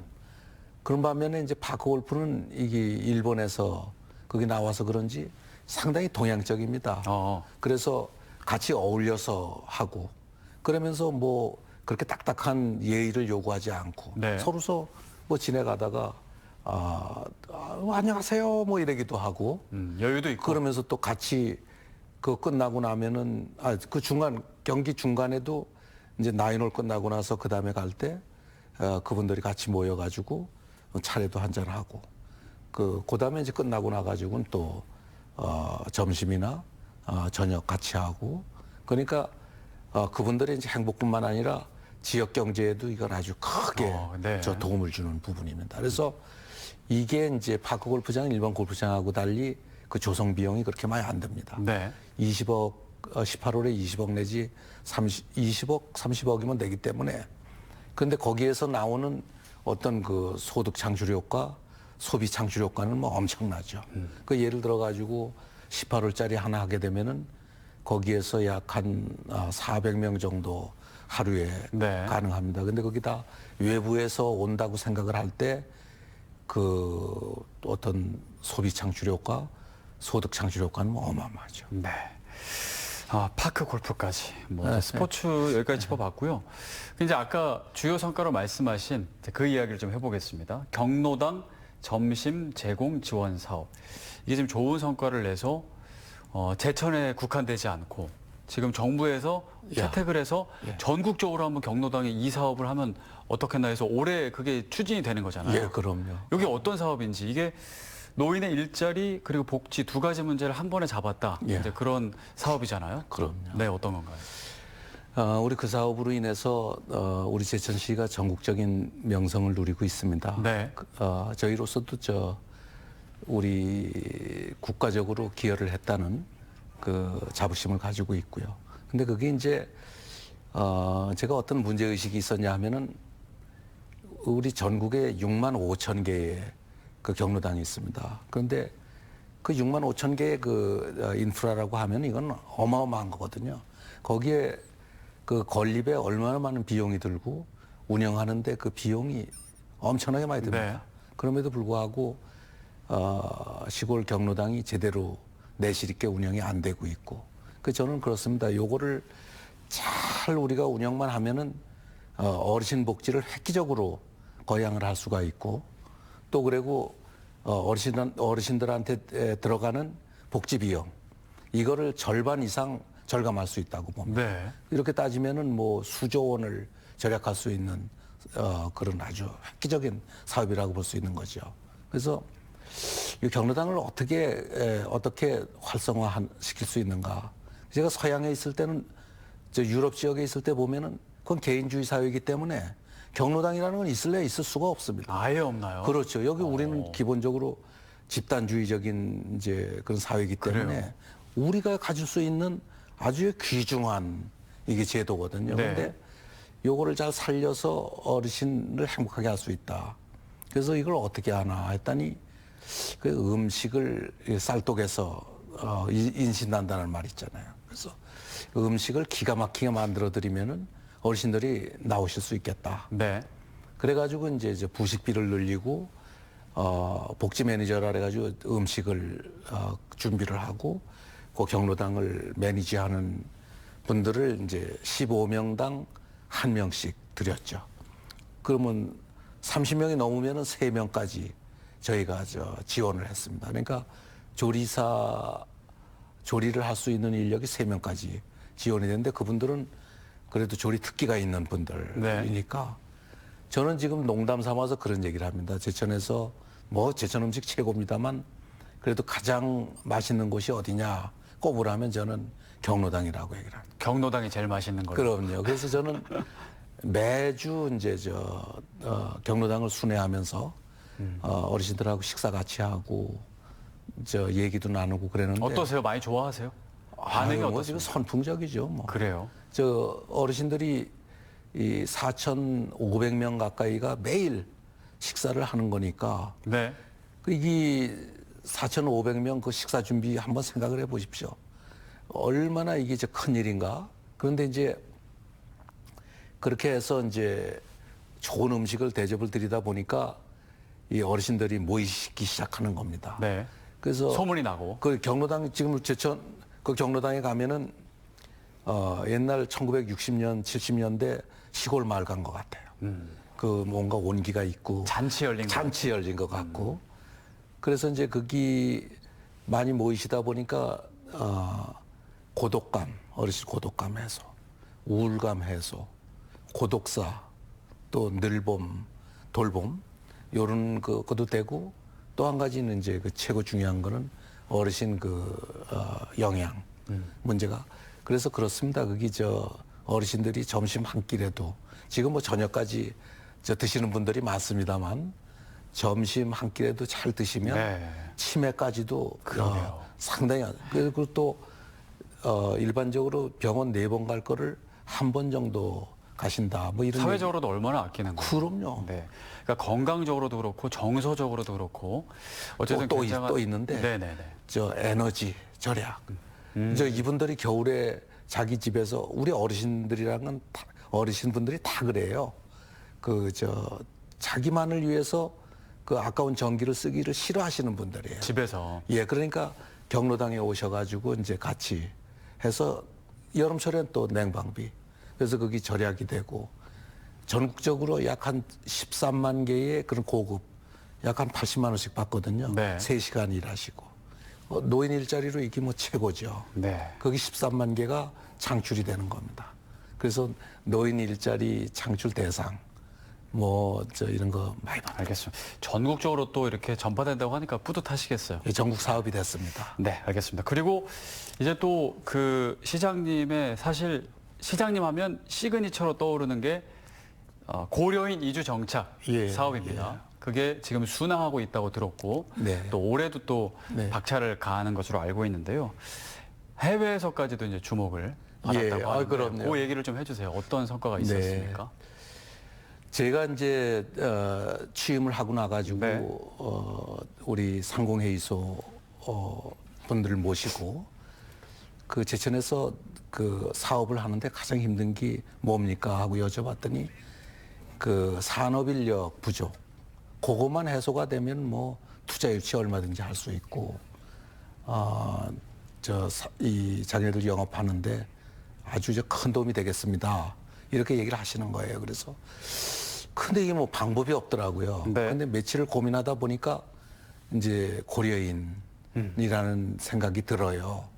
그런 반면에 이제 파크 골프는 이게 일본에서 거기 나와서 그런지 상당히 동양적입니다. 그래서 같이 어울려서 하고 그러면서 뭐 그렇게 딱딱한 예의를 요구하지 않고
네.
서로서 뭐 지내가다가 안녕하세요 뭐 이러기도 하고
여유도 있고.
그러면서 또 같이 그 끝나고 나면은 그 중간 경기 중간에도 이제 나인홀 끝나고 나서 그 다음에 갈 때 그분들이 같이 모여가지고 차례도 한잔 하고 그 다음에 이제 끝나고 나가지고는 또 점심이나 저녁 같이 하고 그러니까 그분들의 이제 행복뿐만 아니라 지역 경제에도 이건 아주 크게
네.
저 도움을 주는 부분입니다. 그래서 이게 이제 파크 골프장 일반 골프장하고 달리 그 조성 비용이 그렇게 많이 안 듭니다.
네.
20억 18홀에 20억 내지 20억 30억이면 되기 때문에 근데 거기에서 나오는 어떤 그 소득 창출 효과, 소비 창출 효과는 뭐 엄청나죠. 그 예를 들어 가지고 18홀짜리 하나 하게 되면은 거기에서 약 한 400명 정도 하루에
네.
가능합니다. 근데 거기다 외부에서 온다고 생각을 할 때 그 어떤 소비 창출 효과, 소득 창출 효과는 뭐 어마어마하죠.
네. 파크 골프까지 뭐
네.
스포츠 여기까지 짚어봤고요. 이제 아까 주요 성과로 말씀하신 그 이야기를 좀 해보겠습니다. 경로당 점심 제공 지원 사업. 이게 지금 좋은 성과를 내서 제천에 국한되지 않고 지금 정부에서 채택을 해서 전국적으로 한번 경로당에 이 사업을 하면 어떻겠나 해서 올해 그게 추진이 되는 거잖아요.
예, 그럼요.
여기 어떤 사업인지 이게 노인의 일자리 그리고 복지 두 가지 문제를 한 번에 잡았다.
예.
이제 그런 사업이잖아요.
그럼요.
네, 어떤 건가요?
우리 그 사업으로 인해서 우리 제천시가 전국적인 명성을 누리고 있습니다.
네.
저희로서도 우리 국가적으로 기여를 했다는 그 자부심을 가지고 있고요. 근데 그게 이제 제가 어떤 문제 의식이 있었냐 하면은 우리 전국에 6만 5천 개의 그 경로당이 있습니다. 그런데 그 6만 5천 개의 그 인프라라고 하면 이건 어마어마한 거거든요. 거기에 그 건립에 얼마나 많은 비용이 들고 운영하는데 그 비용이 엄청나게 많이 듭니다.
네.
그럼에도 불구하고 시골 경로당이 제대로 내실 있게 운영이 안 되고 있고 그 저는 그렇습니다. 요거를 잘 우리가 운영만 하면은 어르신 복지를 획기적으로 거양을 할 수가 있고 또 그리고 어르신들한테 들어가는 복지 비용 이거를 절반 이상 절감할 수 있다고 봅니다.
네.
이렇게 따지면은 뭐 수조 원을 절약할 수 있는 그런 아주 획기적인 사업이라고 볼 수 있는 거죠. 그래서 이 경로당을 어떻게 활성화시킬 수 있는가? 제가 서양에 있을 때는 저 유럽 지역에 있을 때 보면은 그건 개인주의 사회이기 때문에 경로당이라는 건 있을 수가 없습니다.
아예 없나요?
그렇죠. 여기 우리는 기본적으로 집단주의적인 이제 그런 사회이기 때문에
그래요.
우리가 가질 수 있는 아주 귀중한 이게 제도거든요.
네.
그런데 요거를 잘 살려서 어르신을 행복하게 할 수 있다. 그래서 이걸 어떻게 하나 했더니 그 음식을 쌀독에서 인신난다는 말 있잖아요. 그래서 음식을 기가 막히게 만들어 드리면은 어르신들이 나오실 수 있겠다.
네.
그래가지고 이제 부식비를 늘리고 복지 매니저라 그래가지고 음식을 준비를 하고 그 경로당을 매니지하는 분들을 이제 15명당 1명씩 드렸죠. 그러면 30명이 넘으면은 3명까지 저희가 지원을 했습니다. 그러니까 조리를 할 수 있는 인력이 3명까지 지원이 되는데 그분들은 그래도 조리 특기가 있는 분들이니까 저는 지금 농담 삼아서 그런 얘기를 합니다. 제천에서 뭐 제천 음식 최고입니다만 그래도 가장 맛있는 곳이 어디냐 꼽으라면 저는 경로당이라고 얘기를 합니다.
경로당이 제일 맛있는 걸로.
그럼요. 그래서 저는 매주 이제 경로당을 순회하면서 어르신들하고 식사 같이 하고 얘기도 나누고 그러는데
어떠세요? 많이 좋아하세요? 반응이
뭐 지금
어떻습니까?
선풍적이죠. 뭐.
그래요.
어르신들이 이 4,500명 가까이가 매일 식사를 하는 거니까
네.
이 4,500명 그 식사 준비 한번 생각을 해 보십시오. 얼마나 이게 큰 일인가. 그런데 이제 그렇게 해서 이제 좋은 음식을 대접을 드리다 보니까 이 어르신들이 모이기 시작하는 겁니다.
네.
그래서
소문이 나고.
그 경로당 지금 제천 그 경로당에 가면은 옛날 1960년 70년대 시골 마을 간 것 같아요. 그 뭔가 온기가 있고
잔치 열린 거.
잔치 열린 것 같고 그래서 이제 거기 많이 모이시다 보니까 고독감 어르신 고독감 해소, 우울감 해소, 고독사 또 늘봄, 돌봄 요런 그것도 되고 또 한 가지는 이제 그 최고 중요한 거는 어르신 영양 문제가 그래서 그렇습니다. 거기 어르신들이 점심 한 끼라도 지금 뭐 저녁까지 드시는 분들이 많습니다만 점심 한 끼라도 잘 드시면
네.
치매까지도
그러네요.
상당히 그리고 또 일반적으로 병원 4번 갈 거를 한 번 정도 가신다. 뭐 이런
사회적으로도 얼마나 아끼는 거예요.
그럼요.
네. 그러니까 건강적으로도 그렇고 정서적으로도 그렇고 어쨌든
또 있는데
네네네.
에너지 절약. 이분들이 겨울에 자기 집에서 우리 어르신들이랑은 어르신분들이 다 그래요. 자기만을 위해서 그 아까운 전기를 쓰기를 싫어하시는 분들이에요.
집에서.
예, 그러니까 경로당에 오셔가지고 이제 같이 해서 여름철엔 또 냉방비. 그래서 거기 절약이 되고 전국적으로 약 한 13만 개의 그런 고급 약 한 80만 원씩 받거든요.
네.
3시간 일하시고. 노인 일자리로 이게 뭐 최고죠.
네.
거기 13만 개가 창출이 되는 겁니다. 그래서 노인 일자리 창출 대상 이런 거 많이 받아요.
알겠습니다. 전국적으로 또 이렇게 전파된다고 하니까 뿌듯하시겠어요.
예, 전국 사업이 됐습니다.
네, 알겠습니다. 그리고 이제 또 그 시장님의 사실 시장님 하면 시그니처로 떠오르는 게 고려인 이주 정착
예,
사업입니다. 그게 지금 순항하고 있다고 들었고
네.
또 올해도 또
네.
박차를 가하는 것으로 알고 있는데요. 해외에서까지도 이제 주목을 받았다고
예,
하는데
그럼요.
그 얘기를 좀 해주세요. 어떤 성과가 있었습니까?
제가 이제 취임을 하고 나가지고
네.
우리 상공회의소 분들을 모시고 그 제천에서 그 사업을 하는데 가장 힘든 게 뭡니까 하고 여쭤봤더니 그 산업인력 부족 그것만 해소가 되면 뭐 투자 유치 얼마든지 할 수 있고 이 자기네들 영업하는데 아주 큰 도움이 되겠습니다. 이렇게 얘기를 하시는 거예요. 그래서 근데 이게 뭐 방법이 없더라고요.
네.
근데 며칠을 고민하다 보니까 이제 고려인이라는 생각이 들어요.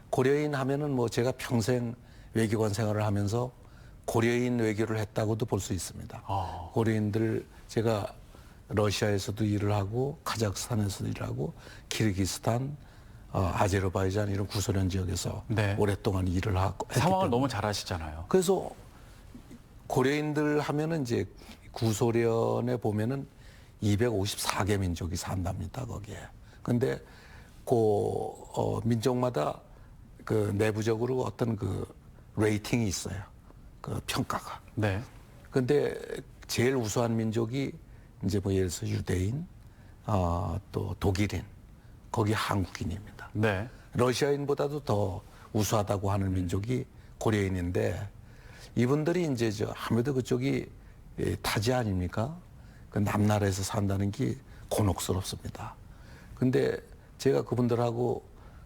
고려인 하면은 뭐 제가 평생 외교관 생활을 하면서 고려인 외교를 했다고도 볼 수 있습니다. 고려인들 제가 러시아에서도 일을 하고 카자흐스탄에서도 일을 하고 키르기스탄, 아제르바이잔 이런 구소련 지역에서
네.
오랫동안 일을 하고 했기
상황을
때문에.
너무 잘 아시잖아요.
그래서 고려인들 하면은 이제 구소련에 보면은 254개 민족이 산답니다, 거기에. 근데 민족마다 그 내부적으로 어떤 그 레이팅이 있어요. 그 평가가.
네.
근데 제일 우수한 민족이 이제 뭐 예를 들어서 유대인, 또 독일인, 거기 한국인입니다.
네.
러시아인보다도 더 우수하다고 하는 민족이 고려인인데 이분들이 이제 아무래도 그쪽이 타지 아닙니까? 그 남나라에서 산다는 게 곤혹스럽습니다. 근데 제가 그분들하고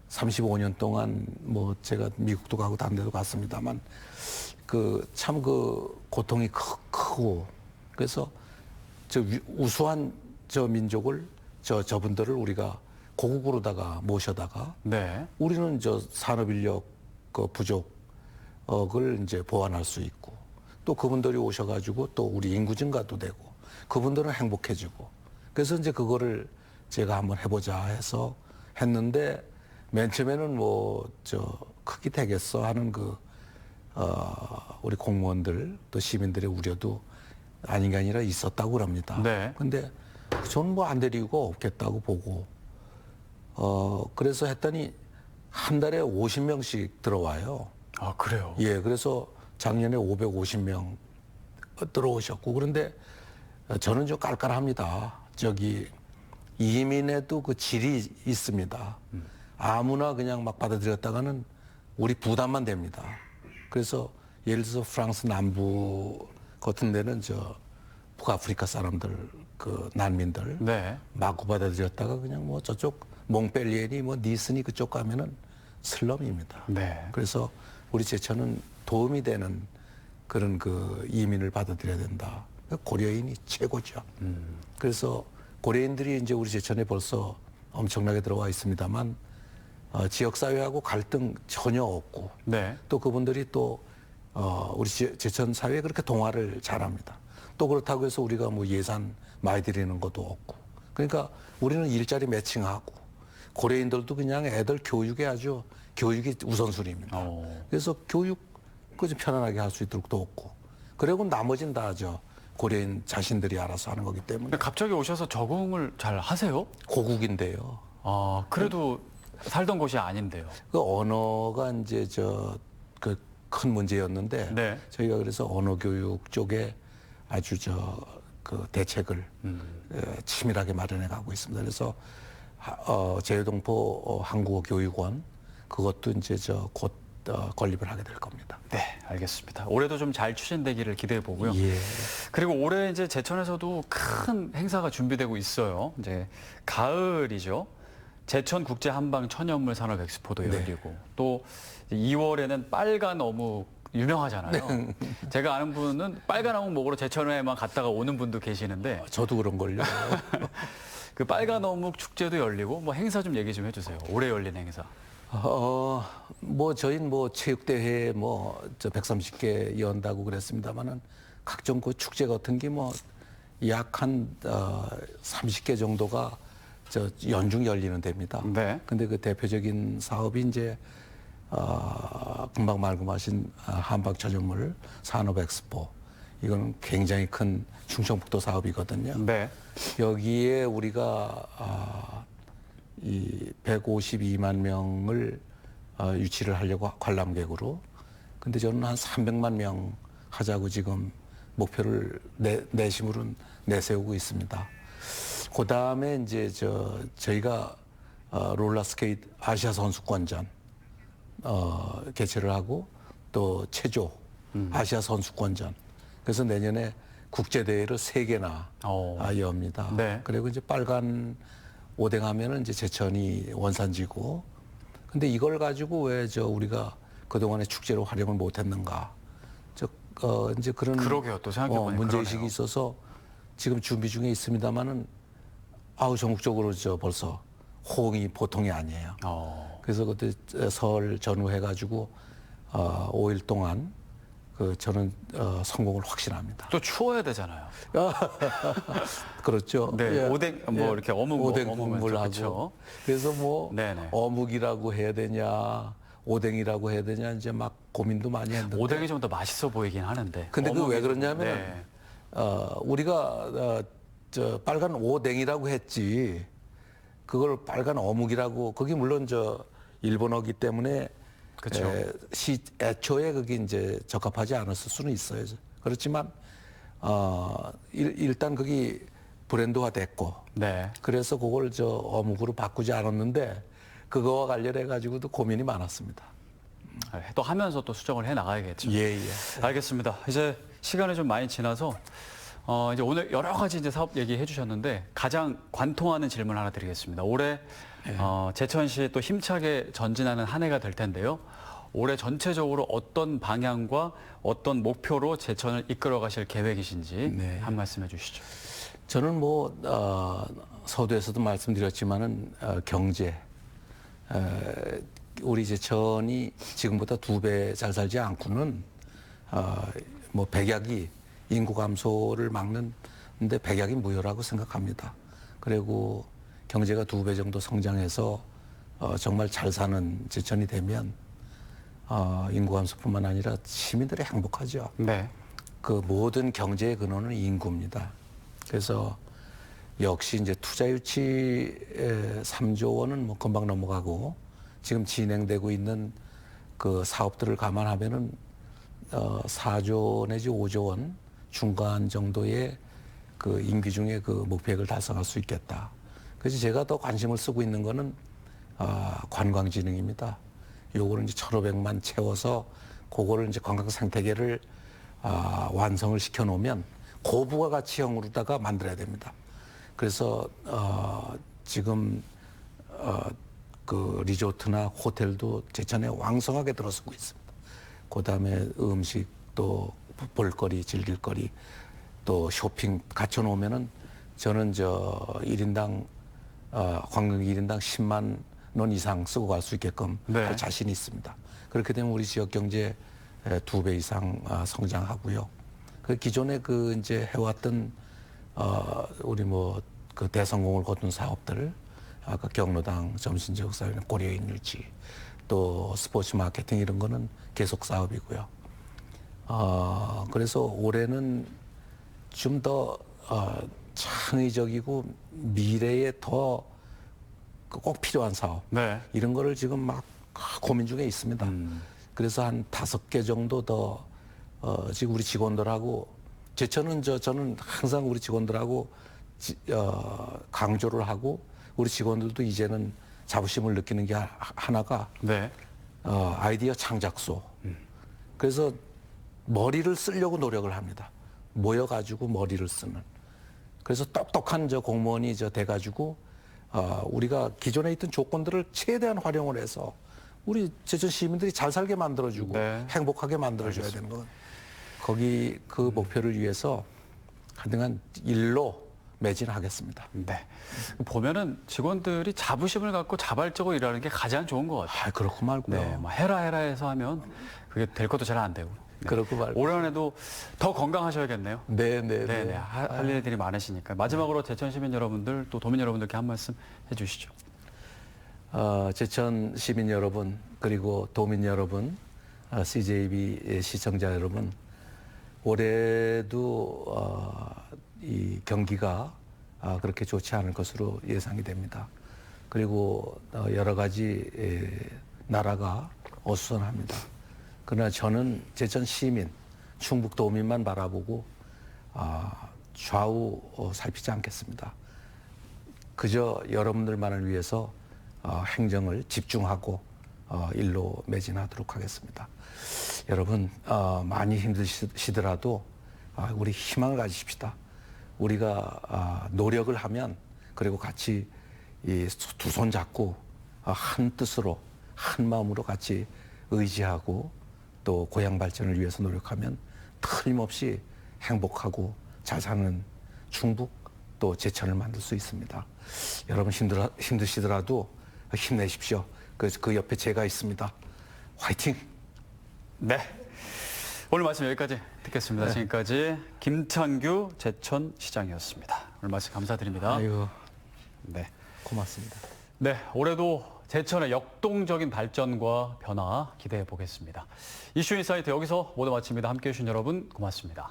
35년 동안 뭐 제가 미국도 가고 다른 데도 갔습니다만 참 고통이 크고 그래서 우수한 민족을 저분들을 우리가 고국으로다가 모셔다가
네.
우리는 산업인력 부족
그걸 이제 보완할 수 있고 또 그분들이 오셔가지고 또 우리 인구 증가도 되고 그분들은 행복해지고 그래서 이제 그거를 제가 한번 해보자 해서 했는데 맨 처음에는 뭐 크게 되겠어 하는 우리 공무원들 또 시민들의 우려도 아닌 게 아니라 있었다고 그럽니다.
네.
근데 저는 뭐 안 될 이유가 없겠다고 보고 그래서 했더니 한 달에 50명씩 들어와요.
아, 그래요?
예, 그래서 작년에 550명 들어오셨고 그런데 저는 좀 깔깔합니다. 이민에도 그 질이 있습니다. 아무나 그냥 막 받아들였다가는 우리 부담만 됩니다. 그래서 예를 들어서 프랑스 남부 같은 데는 북아프리카 사람들 그 난민들
네.
마구 받아들였다가 그냥 뭐 저쪽 몽펠리에니 뭐 니스니 그쪽 가면은 슬럼입니다.
네.
그래서 우리 제천은 도움이 되는 그런 그 이민을 받아들여야 된다. 고려인이 최고죠. 그래서 고려인들이 이제 우리 제천에 벌써 엄청나게 들어와 있습니다만 지역사회하고 갈등 전혀 없고
네.
또 그분들이 또 우리 제천 사회에 그렇게 동화를 잘합니다. 또 그렇다고 해서 우리가 뭐 예산 많이 들이는 것도 없고 그러니까 우리는 일자리 매칭하고 고려인들도 그냥 애들 교육이 우선순위입니다. 그래서 교육 좀 편안하게 할 수 있도록 돕고 그리고 나머지는 다 고려인 자신들이 알아서 하는 거기 때문에
근데 갑자기 오셔서 적응을 잘 하세요?
고국인데요.
아, 그래도 살던 곳이 아닌데요.
그 언어가 이제 그 큰 문제였는데
네.
저희가 그래서 언어 교육 쪽에 아주 그 대책을 치밀하게 마련해 가고 있습니다. 그래서 제주동포 한국어 교육원 그것도 이제 곧 건립을 하게 될 겁니다.
네, 알겠습니다. 올해도 좀 잘 추진되기를 기대해 보고요.
예.
그리고 올해 이제 제천에서도 큰 행사가 준비되고 있어요. 이제 가을이죠. 제천 국제 한방 천연물 산업 엑스포도 열리고 또 2월에는 빨간 어묵 유명하잖아요. 제가 아는 분은 빨간 어묵 먹으러 제천에만 갔다가 오는 분도 계시는데
저도 그런 걸요.
그 빨간 어묵 축제도 열리고 뭐 행사 좀 얘기 좀 해주세요. 올해 열린 행사.
뭐 저희는 뭐 체육대회 130개 연다고 그랬습니다만은 각종 그 축제 같은 게 뭐 약 한 30개 정도가 연중 열리는 데입니다.
네.
근데 그 대표적인 사업이 이제 금방 말씀하신 한방천연물 산업 엑스포 이거는 굉장히 큰 충청북도 사업이거든요.
네.
여기에 우리가 이 152만 명을 유치를 하려고 관람객으로. 근데 저는 한 300만 명 하자고 지금 목표를 내심으로는 내세우고 있습니다. 그 다음에 이제 저희가 롤러스케이트 아시아 선수권전 개최를 하고 또 체조 아시아 선수권전. 그래서 내년에 국제대회를 3개나 엽니다.
네.
그리고 이제 빨간 오뎅하면은 이제 제천이 원산지고. 근데 이걸 가지고 왜 우리가 그동안에 축제로 활용을 못했는가. 이제 그런
그러게요. 또 생각해보니까
문제의식이
그러네요.
있어서 지금 준비 중에 있습니다만은 전국적으로 벌써 호응이 보통이 아니에요. 그래서 그때 설 전후해가지고 5일 동안 저는 성공을 확신합니다.
또 추워야 되잖아요.
그렇죠.
네,
예.
오뎅 뭐 이렇게 어묵
오뎅
먹으면서,
국물하고.
그렇죠.
그래서 뭐
네네.
어묵이라고 해야 되냐, 오뎅이라고 해야 되냐 이제 막 고민도 많이 했는데.
오뎅이 좀 더 맛있어 보이긴 하는데.
근데 그 왜
어묵이-
그러냐면
네.
우리가 빨간 오뎅이라고 했지 그걸 빨간 어묵이라고 그게 물론 일본어기 때문에
그쵸.
애초에 그게 이제 적합하지 않았을 수는 있어요. 그렇지만 일단 그게 브랜드화 됐고
네.
그래서 그걸 어묵으로 바꾸지 않았는데 그거와 관련해 가지고도 고민이 많았습니다.
또 하면서 또 수정을 해 나가야겠죠.
예.
알겠습니다. 이제 시간이 좀 많이 지나서 이제 오늘 여러 가지 이제 사업 얘기해 주셨는데 가장 관통하는 질문 하나 드리겠습니다. 올해 제천시 또 힘차게 전진하는 한 해가 될 텐데요. 올해 전체적으로 어떤 방향과 어떤 목표로 제천을 이끌어 가실 계획이신지
네.
한 말씀 해주시죠.
저는 서두에서도 말씀드렸지만은 경제 우리 제천이 지금보다 2배 잘 살지 않고는 뭐 백약이 인구 감소를 막는데 백약이 무효라고 생각합니다. 그리고 경제가 2배 정도 성장해서 정말 잘 사는 제천이 되면 인구 감소뿐만 아니라 시민들이 행복하죠.
네.
그 모든 경제의 근원은 인구입니다. 그래서 역시 이제 투자 유치 3조 원은 뭐 금방 넘어가고 지금 진행되고 있는 그 사업들을 감안하면은 4조 내지 5조 원 중간 정도의 그 임기 중에 그 목표액을 달성할 수 있겠다. 그래서 제가 더 관심을 쓰고 있는 거는 관광진흥입니다. 요거를 이제 1,500만 채워서 그거를 이제 관광 생태계를 완성을 시켜 놓으면 고부가가치형으로다가 만들어야 됩니다. 그래서 지금 그 리조트나 호텔도 제천에 왕성하게 들어서고 있습니다. 그다음에 음식 또 볼거리, 즐길거리 또 쇼핑 갖춰 놓으면은 저는 저 1인당 관광 1인당 10만 원 이상 쓰고 갈 수 있게끔
네.
할 자신이 있습니다. 그렇게 되면 우리 지역 경제 2배 이상 성장하고요. 그 기존에 그 이제 해왔던 우리 뭐 그 대성공을 거둔 사업들, 아까 경로당, 점심지역사회는 고려인 유치, 또 스포츠 마케팅 이런 거는 계속 사업이고요. 그래서 올해는 좀 더 창의적이고 미래에 더 꼭 필요한 사업
네.
이런 거를 지금 막 고민 중에 있습니다. 그래서 한 5개 정도 더 지금 우리 직원들하고 제천은 저는 항상 우리 직원들하고 강조를 하고 우리 직원들도 이제는 자부심을 느끼는 게 하나가
네.
아이디어 창작소. 그래서 머리를 쓰려고 노력을 합니다. 모여가지고 머리를 쓰는. 그래서 똑똑한 저 공무원이 돼가지고 우리가 기존에 있던 조건들을 최대한 활용을 해서 우리 제천 시민들이 잘 살게 만들어주고
네.
행복하게 만들어줘야 되는 건 거기 그 목표를 위해서 하여간 일로 매진하겠습니다.
네. 보면은 직원들이 자부심을 갖고 자발적으로 일하는 게 가장 좋은 것 같아요.
그렇고 말고요.
네. 막 해라 해서 하면 그게 될 것도 잘 안 되고. 네.
그렇고 말고.
올 한해도 더 건강하셔야겠네요.
네네네.
네네. 할 일들이 많으시니까. 마지막으로 제천 시민 여러분들 또 도민 여러분들께 한 말씀 해주시죠.
제천 시민 여러분 그리고 도민 여러분, CJB 시청자 여러분, 올해도 이 경기가 그렇게 좋지 않을 것으로 예상이 됩니다. 그리고 여러 가지 나라가 어수선합니다. 그러나 저는 제천 시민, 충북 도민만 바라보고 좌우 살피지 않겠습니다. 그저 여러분들만을 위해서 행정을 집중하고 일로 매진하도록 하겠습니다. 여러분 많이 힘드시더라도 우리 희망을 가지십시다. 우리가 노력을 하면 그리고 같이 이 두 손 잡고 한 뜻으로 한 마음으로 같이 의지하고 또 고향 발전을 위해서 노력하면 틀림없이 행복하고 잘 사는 충북 또 제천을 만들 수 있습니다. 여러분 힘드시더라도 힘내십시오. 그 옆에 제가 있습니다. 화이팅!
네. 오늘 말씀 여기까지 듣겠습니다.
네.
지금까지 김창규 제천시장이었습니다. 오늘 말씀 감사드립니다.
아유,
네.
고맙습니다.
네, 올해도 제천의 역동적인 발전과 변화 기대해 보겠습니다. 이슈 인사이트 여기서 모두 마칩니다. 함께해 주신 여러분 고맙습니다.